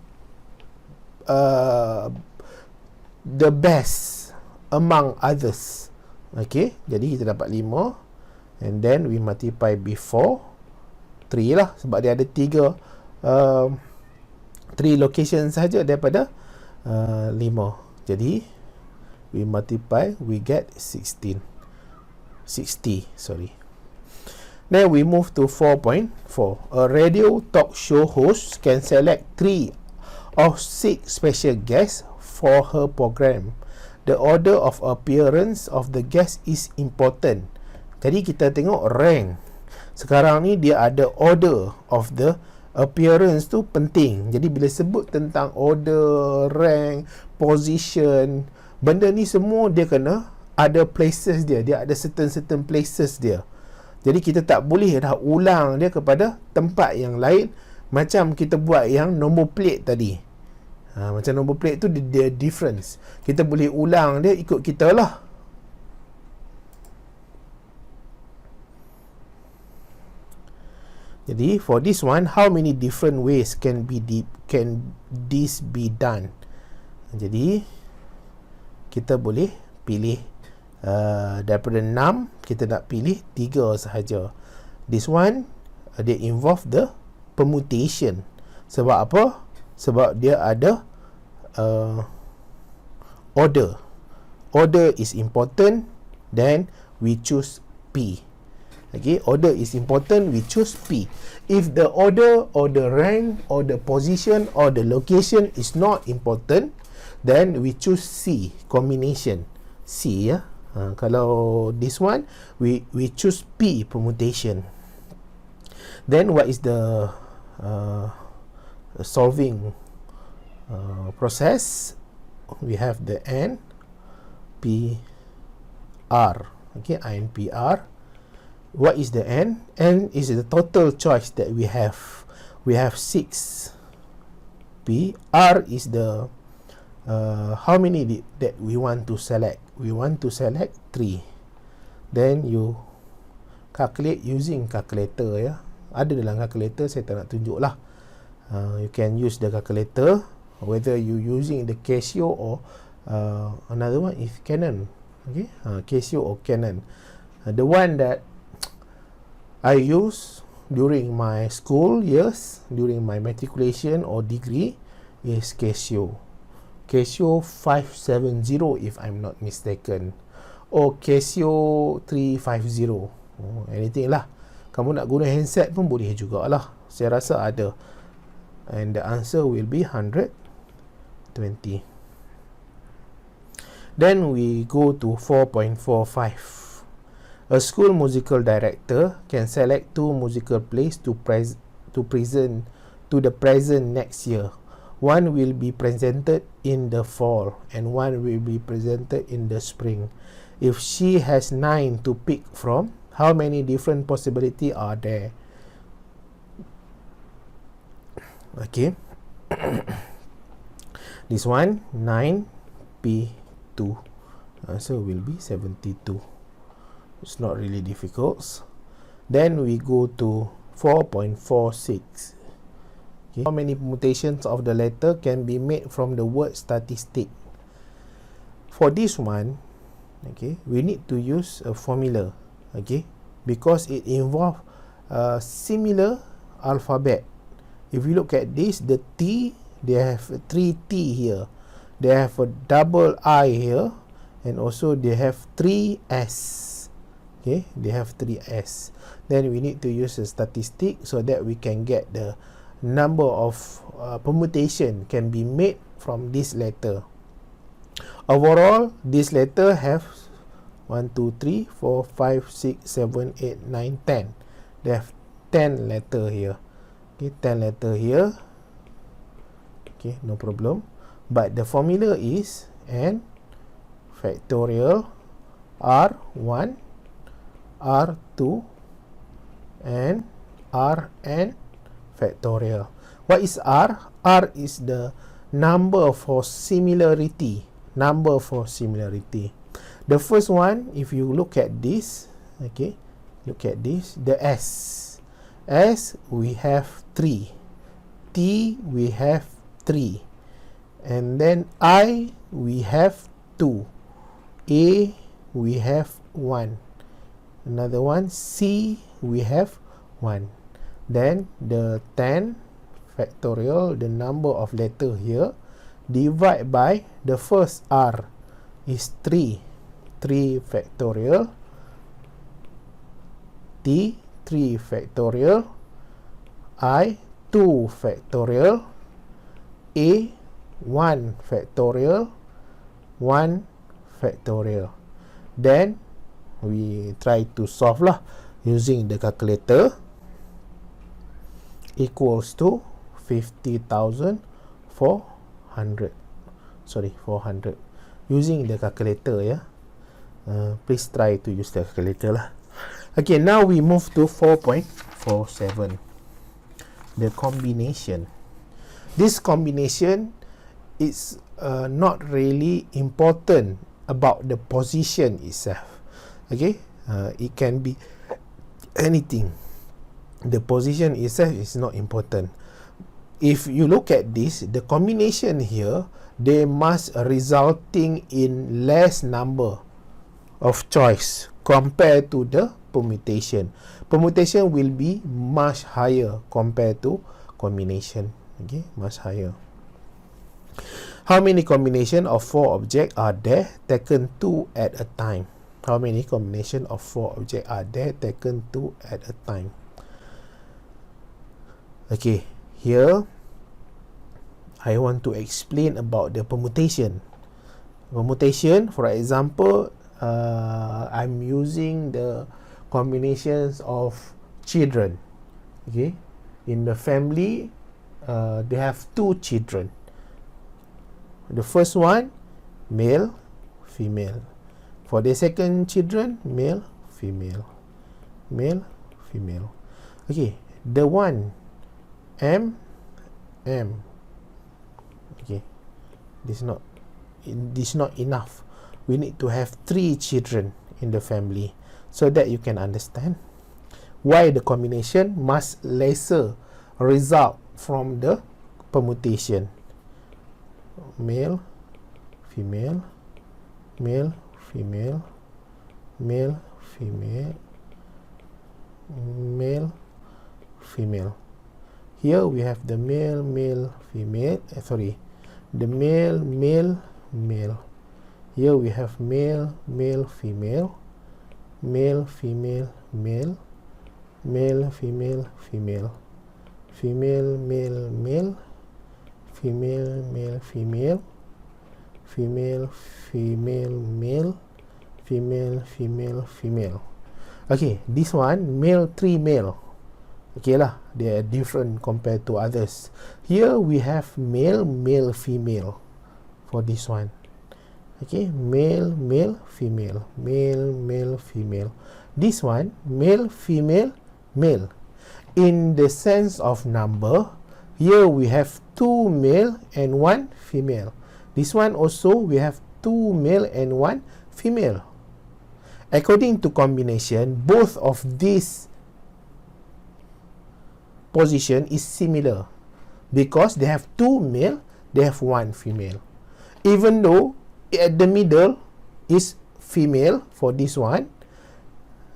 best among others. Okay, jadi kita dapat 5, and then we multiply before 3 lah, sebab dia ada 3 location sahaja daripada 5. Jadi we multiply, we get 60. Then we move to 4.4. A radio talk show host can select 3 of 6 special guests for her program. The order of appearance of the guest is important. Jadi kita tengok rank. Sekarang ni dia ada order of the appearance tu penting. Jadi bila sebut tentang order, rank, position, benda ni semua dia kena ada places dia. Dia ada certain places dia. Jadi kita tak boleh dah ulang dia kepada tempat yang lain, macam kita buat yang nombor plate tadi. Macam nombor plate tu dia difference. Kita boleh ulang dia ikut kita lah. Jadi for this one, how many different ways can this be done? Jadi kita boleh pilih daripada 6, kita nak pilih 3 sahaja. This one dia involve the permutation. Sebab apa? Sebab dia ada order. Order is important, then we choose P. Okay, order is important, we choose P. If the order or the rank or the position or the location is not important, then we choose C, combination C ya. Kalau this one we choose P, permutation. Then what is the solving process? We have the N P R. Okay, INPR. What is the N? N is the total choice that we have. We have 6. P. R is the how many that we want to select. We want to select 3. Then you calculate using calculator ya. Ada dalam calculator, saya tak nak tunjuk lah. You can use the calculator, whether you using the Casio or another one is Canon. Okay, Casio or Canon. The one that I use during my school years, during my matriculation or degree, is Casio. Casio 570 if I'm not mistaken, or Casio 350. Anything lah. Kamu nak guna handset pun boleh jugalah. Saya rasa ada. And the answer will be 120. Then we go to 4.45. A school musical director can select 2 musical plays to present to the present next year. one will be presented in the fall and one will be presented in the spring. If she has 9 to pick from, how many different possibilities are there? Okay. This one 9p2, so will be 72. It's not really difficult. Then we go to 4.46. Okay. How many permutations of the letter can be made from the word statistic? For this one, okay, we need to use a formula, okay, because it involves a similar alphabet. If you look at this, the T, they have 3 T here. They have a double I here, and also they have 3 S. Okay, they have 3 S. Then we need to use a statistic so that we can get the number of permutation can be made from this letter. Overall, this letter have 1, 2, 3, 4, 5, 6, 7, 8, 9, 10. They have 10 letter here. Okay, 10 letter here. Okay, no problem. But the formula is n factorial r1, r2, and rn factorial. What is r? R is the number for similarity. Number for similarity. The first one, if you look at this, okay, look at this, the S. S, we have 3. T, we have 3. And then I, we have 2. A, we have 1. Another one, C, we have 1. Then the 10 factorial, the number of letter here, divide by the first R is 3. 3 factorial. T, 3 factorial. I, 2 factorial. A, 1 factorial. 1 factorial. Then we try to solve lah using the calculator. Equals to 50,400. Sorry, 400. Using the calculator, yeah. Please try to use the calculator lah. Okay, now we move to 4.47. The combination. This combination is not really important about the position itself. Okay, it can be anything. The position itself is not important. If you look at this, the combination here, they must resulting in less number of choice compared to the permutation. Permutation will be much higher compared to combination. Okay, much higher. How many combination of 4 objects are there taken 2 at a time? How many combination of 4 objects are there taken 2 at a time? Okay, here I want to explain about the permutation. Permutation, for example, I'm using the combinations of children. Okay, in the family, they have 2 children. The first one, male, female. For the second children, male, female. Male, female. Okay, the one M. Okay, this is not enough. We need to have 3 children in the family so that you can understand why the combination must lesser result from the permutation. Male, female, male, female, male, female, male, female. Here we have the male, male, female. The male, male, male. Here we have male, male, female, male, female, male, male, female, female, female, male, male, female, male, female, female, female, male, female, female, female. Okay, this one male 3 male. Okay lah, they are different compared to others. Here we have male, male, female for this one. Okay, male, male, female, male, male, female. This one, male, female, male. In the sense of number, here we have 2 male and 1 female. This one also we have 2 male and 1 female. According to combination, both of these position is similar because they have 2 male, they have 1 female. Even though at the middle is female for this one,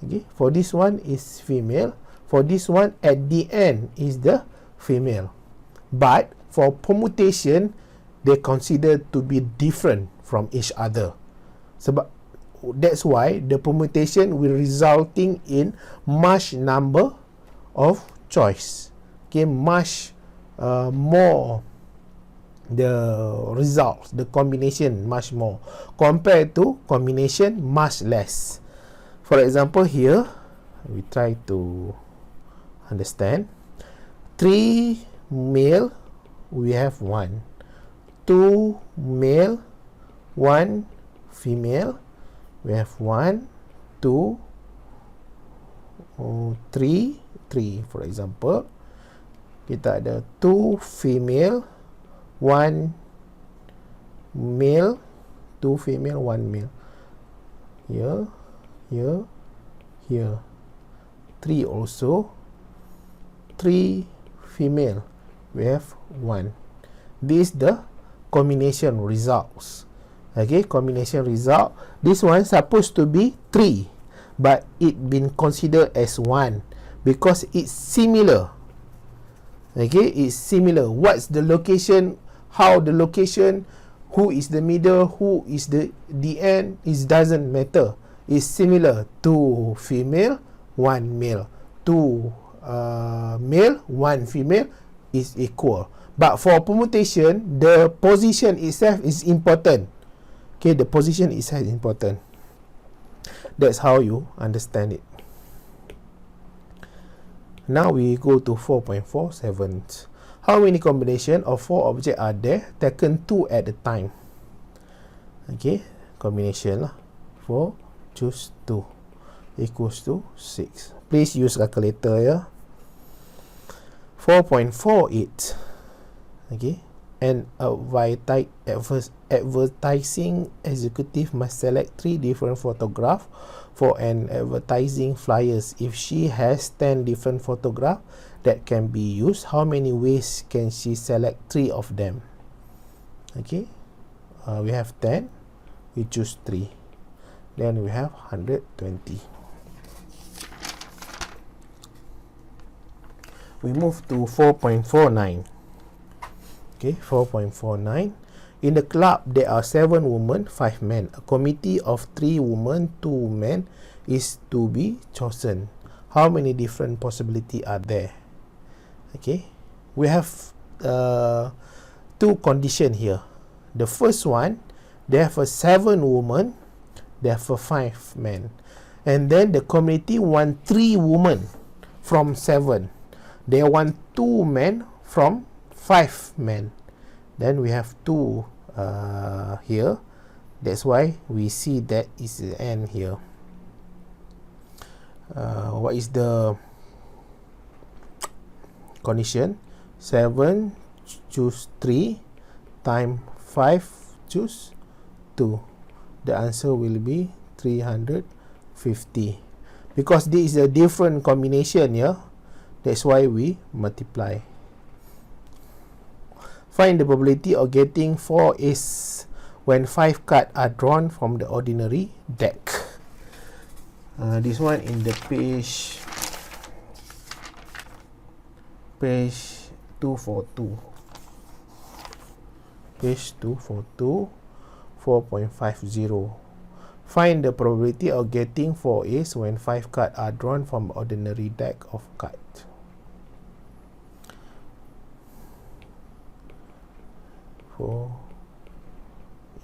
okay, for this one is female, for this one at the end is the female, but for permutation they consider to be different from each other. Sebab that's why the permutation will resulting in much number of choice. Okay, much more the results, the combination much more compared to combination much less. For example, here we try to understand. 3 male, we have 1. 2 male, 1 female, we have 1, 2, 3, 3 for example. Kita ada 2 female, 1 male, 2 female, 1 male. Here, here, here. 3 also. 3 female. We have 1. This the combination results. Okay, combination result. This one supposed to be 3, but it been considered as 1 because it's similar. Okay, it's similar. What's the location? How the location? Who is the middle? Who is the end? It doesn't matter. It's similar. 2 female, 1 male. 2 male, 1 female is equal. But for permutation, the position itself is important. Okay, the position itself is important. That's how you understand it. Now we go to 4.47. How many combination of 4 objects are there? Taken 2 at a time. Okay, combination lah. 4 choose 2 equals to 6. Please use calculator ya. 4.48. Okay, an advertising executive must select 3 different photographs for an advertising flyers. If she has 10 different photographs that can be used, how many ways can she select 3 of them? Okay, we have 10, we choose 3, then we have 120. We move to 4.49. Okay, 4.49. In the club, there are 7 women, 5 men. A committee of 3 women, 2 men is to be chosen. How many different possibilities are there? Okay, we have 2 conditions here. The first one, they have a 7 women, they have a 5 men. And then the committee want 3 women from 7. They want 2 men from 5 men. Then we have 2 here. That's why we see that is the end here. What is the condition? 7 choose 3 times 5 choose 2. The answer will be 350. Because this is a different combination, yeah. That's why we multiply. Find the probability of getting 4 aces when 5 cards are drawn from the ordinary deck. This one in the page 242. Page 242, 4.50. Find the probability of getting 4 aces when 5 cards are drawn from the ordinary deck of cards.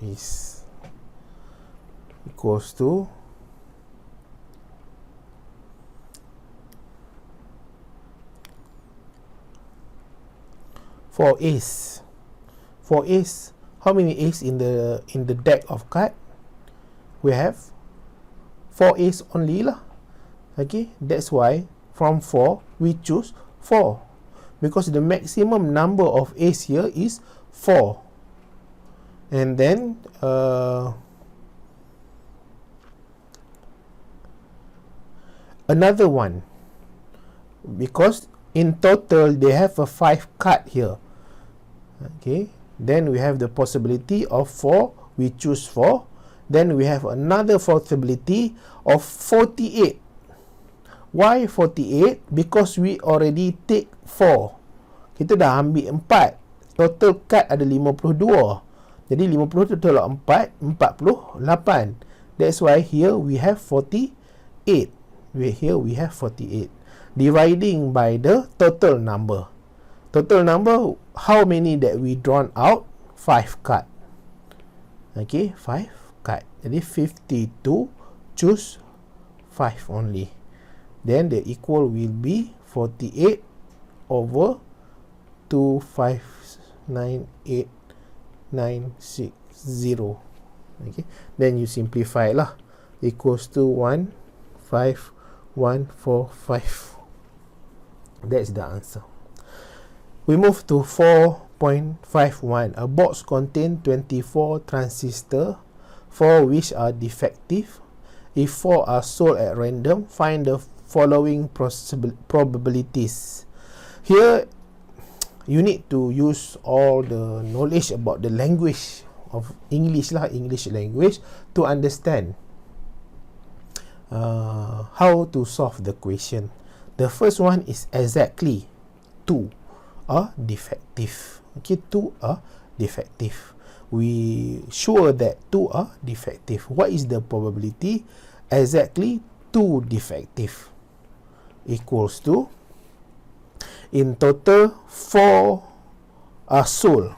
Is equals to 4 4 ace. 4 ace. How many ace in the deck of card? We have 4 ace only lah. Okay, that's why from 4 we choose 4, because the maximum number of ace here is 4. And then another one, because in total they have a 5 card here. Okay, then we have the possibility of 4, we choose 4. Then we have another possibility of 48. Why 48? Because we already take 4. Kita dah ambil 4. Total card ada 52. Jadi 50 tolak 4, 48. That's why here we have 48. Here we have 48. Dividing by the total number. Total number, how many that we drawn out? 5 card. Okay, 5 card. Jadi 52, choose 5 only. Then the equal will be 48 over 259,890. Okay, then you simplify lah, equals to 15145. That's the answer. We move to 4.51. A box contains 24 transistors, 4 which are defective. If 4 are sold at random, find the following probabilities. Here you need to use all the knowledge about the language of English lah, English language, to understand how to solve the question. The first one is exactly 2 are defective. Okay, 2 are defective. We sure that 2 are defective. What is the probability? Exactly 2 defective equals to, in total 4 are sold.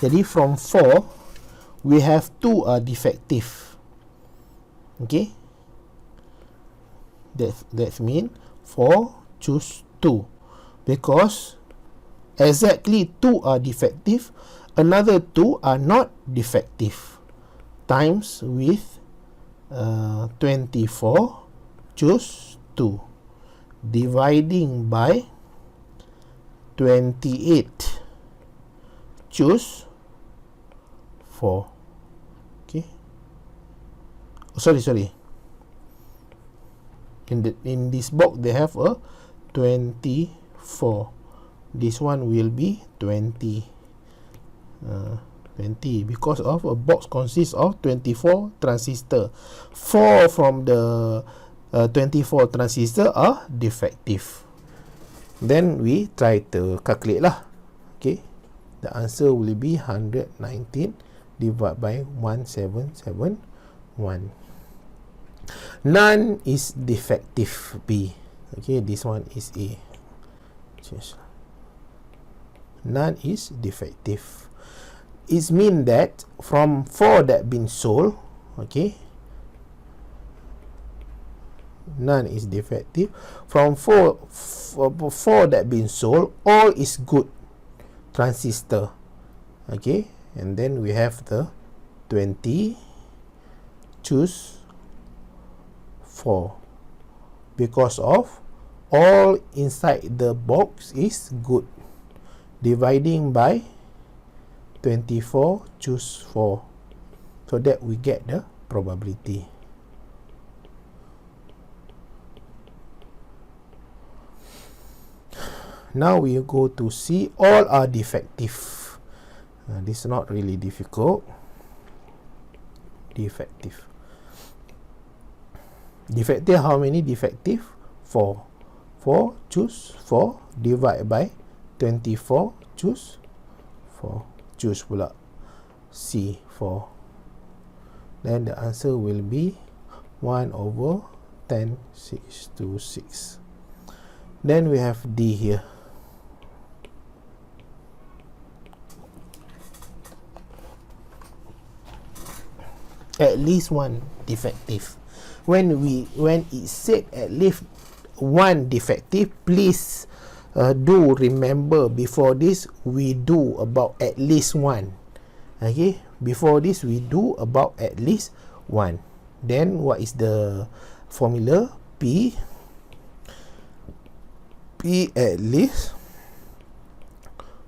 Jadi from 4 we have 2 are defective. Okay, that mean 4 choose 2, because exactly 2 are defective, another 2 are not defective, times with 24, choose 2, dividing by 28, choose 4. Okay, sorry, in this box they have a 24. This one will be 20. 20, because of a box consists of 24 transistor. 4 from the 24 transistor are defective. Then we try to calculate lah. Okay, the answer will be 119 divided by 1771. None is defective, B. Okay, this one is A. None is defective. It means that from 4 that been sold, okay, none is defective. From 4 that been sold, all is good transistor. Okay, and then we have the 20, choose 4, because of all inside the box is good, dividing by 24, choose 4, so that we get the probability. Now we go to C. All are defective. This is not really difficult. Defective. Defective, how many defective? 4. 4, choose 4, divide by 24, choose 4. Choose pula C, 4. Then the answer will be 1 over 10, 6 to 6. Then we have D here. At least one defective. When it said at least one defective, please do remember before this we do about at least one. Okay, before this we do about at least one. Then what is the formula? P at least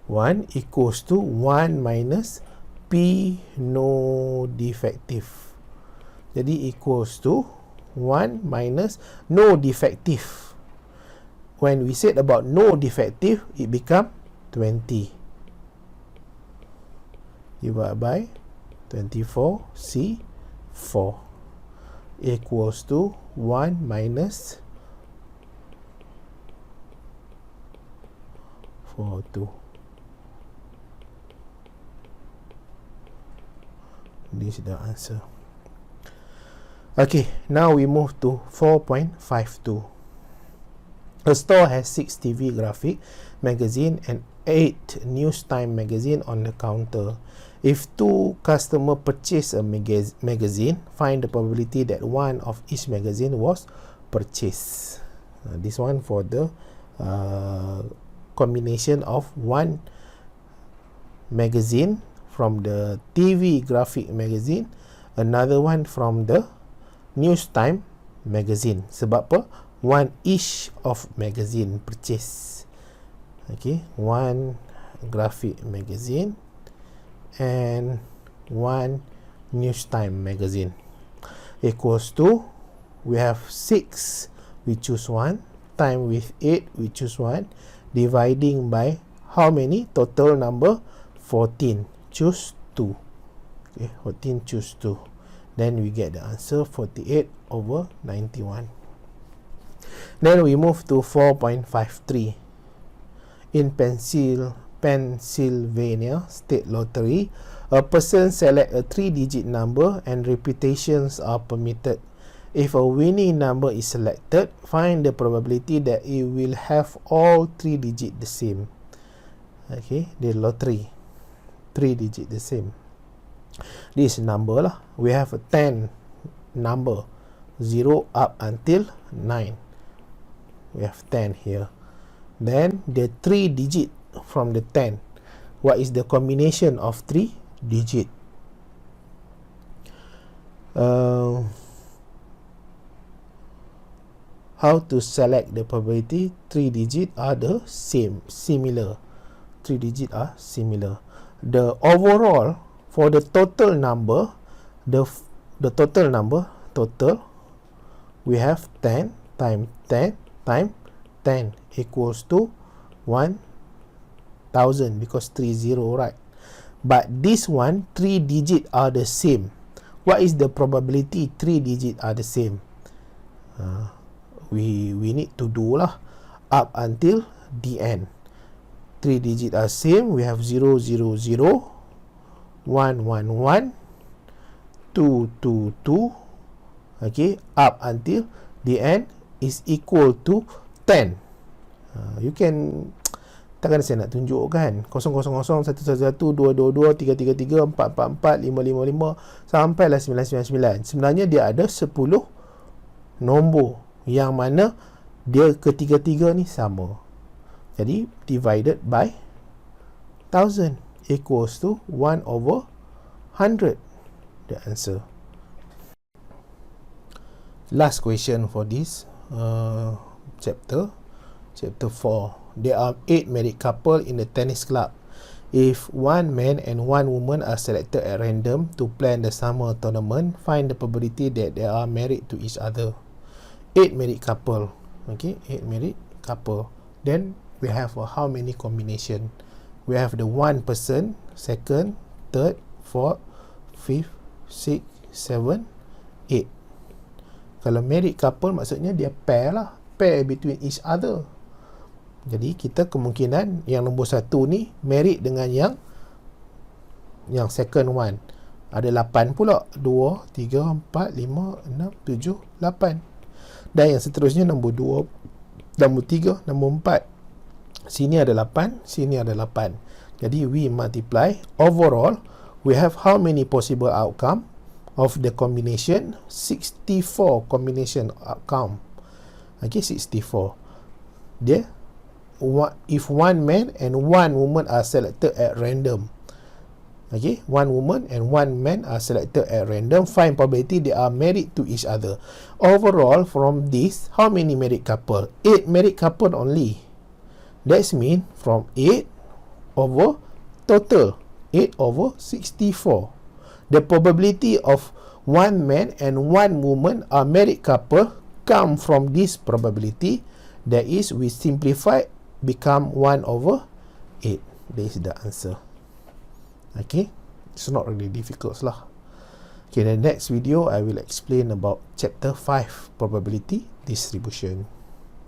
1 equals to 1 minus P no defective. Jadi equals to 1 minus no defective. When we said about no defective, it become 20 divided by 24 C4 equals to 1 minus 42. This is the answer. Okay, now we move to 4.52. A store has 6 TV graphic magazine and 8 news time magazine on the counter. If 2 customers purchase a magazine, find the probability that one of each magazine was purchased. This one for the combination of one magazine from the TV graphic magazine, another one from the news time magazine. Sebab apa? One each of magazine purchase. Okay, one graphic magazine and one news time magazine equals to, we have 6, we choose 1, time with 8, we choose 1, dividing by how many? Total number 14, choose 2. Okay, 14 choose 2. Then we get the answer 48 over 91. Then we move to 4.53. In Pennsylvania State Lottery, a person select a 3-digit number and repetitions are permitted. If a winning number is selected, find the probability that it will have all 3 digits the same. Okay, the lottery 3 digits the same. This number lah, we have a 10 number, 0 up until 9. We have 10 here. Then the 3 digit from the 10. What is the combination of 3 digit? How to select the probability? 3 digit are the same, similar. 3 digit are similar. The overall for the total number, the total number, we have 10 times 10 times 10 equals to 1000, because 30, right? But this one, 3 digit are the same. What is the probability 3 digit are the same? We need to do lah up until the end. 3 digit are same. We have 0, 0, 0, 1, 1, 1, 2, 2, 2. Okay, up until the end is equal to 10. You can, takkan saya nak tunjuk kan, 000, 111, 222, 333, 444, 555 sampailah 999. Sebenarnya dia ada 10 nombor yang mana dia ketiga-tiga ni sama. Jadi divided by 1000 equals to 1 over 100. The answer. Last question for this chapter 4. There are 8 married couple in the tennis club. If one man and one woman are selected at random to plan the summer tournament, find the probability that they are married to each other. 8 married couple. Okay, 8 married couple. Then we have how many combination? We have the one person, second, third, fourth, fifth, sixth, seven, 8. Kalau married couple maksudnya dia pair lah, pair between each other. Jadi kita kemungkinan yang nombor 1 ni married dengan yang second one. Ada 8 pula. 2, 3, 4, 5, 6, 7, 8. Dan yang seterusnya nombor 2, nombor 3, nombor 4. Sini ada 8, sini ada 8. Jadi we multiply. Overall, we have how many possible outcome of the combination? 64 combination outcome. Okay, 64. Dia if one man and one woman are selected at random. Okay, one woman and one man are selected at random. Find probability they are married to each other. Overall, from this, how many married couple? 8 married couple only. That's mean from 8 over total 8 over 64. The probability of one man and one woman are married couple come from this probability. That is, we simplify, become 1 over 8. This is the answer. Okay, it's not really difficult lah. Okay, the next video I will explain about chapter 5, probability distribution.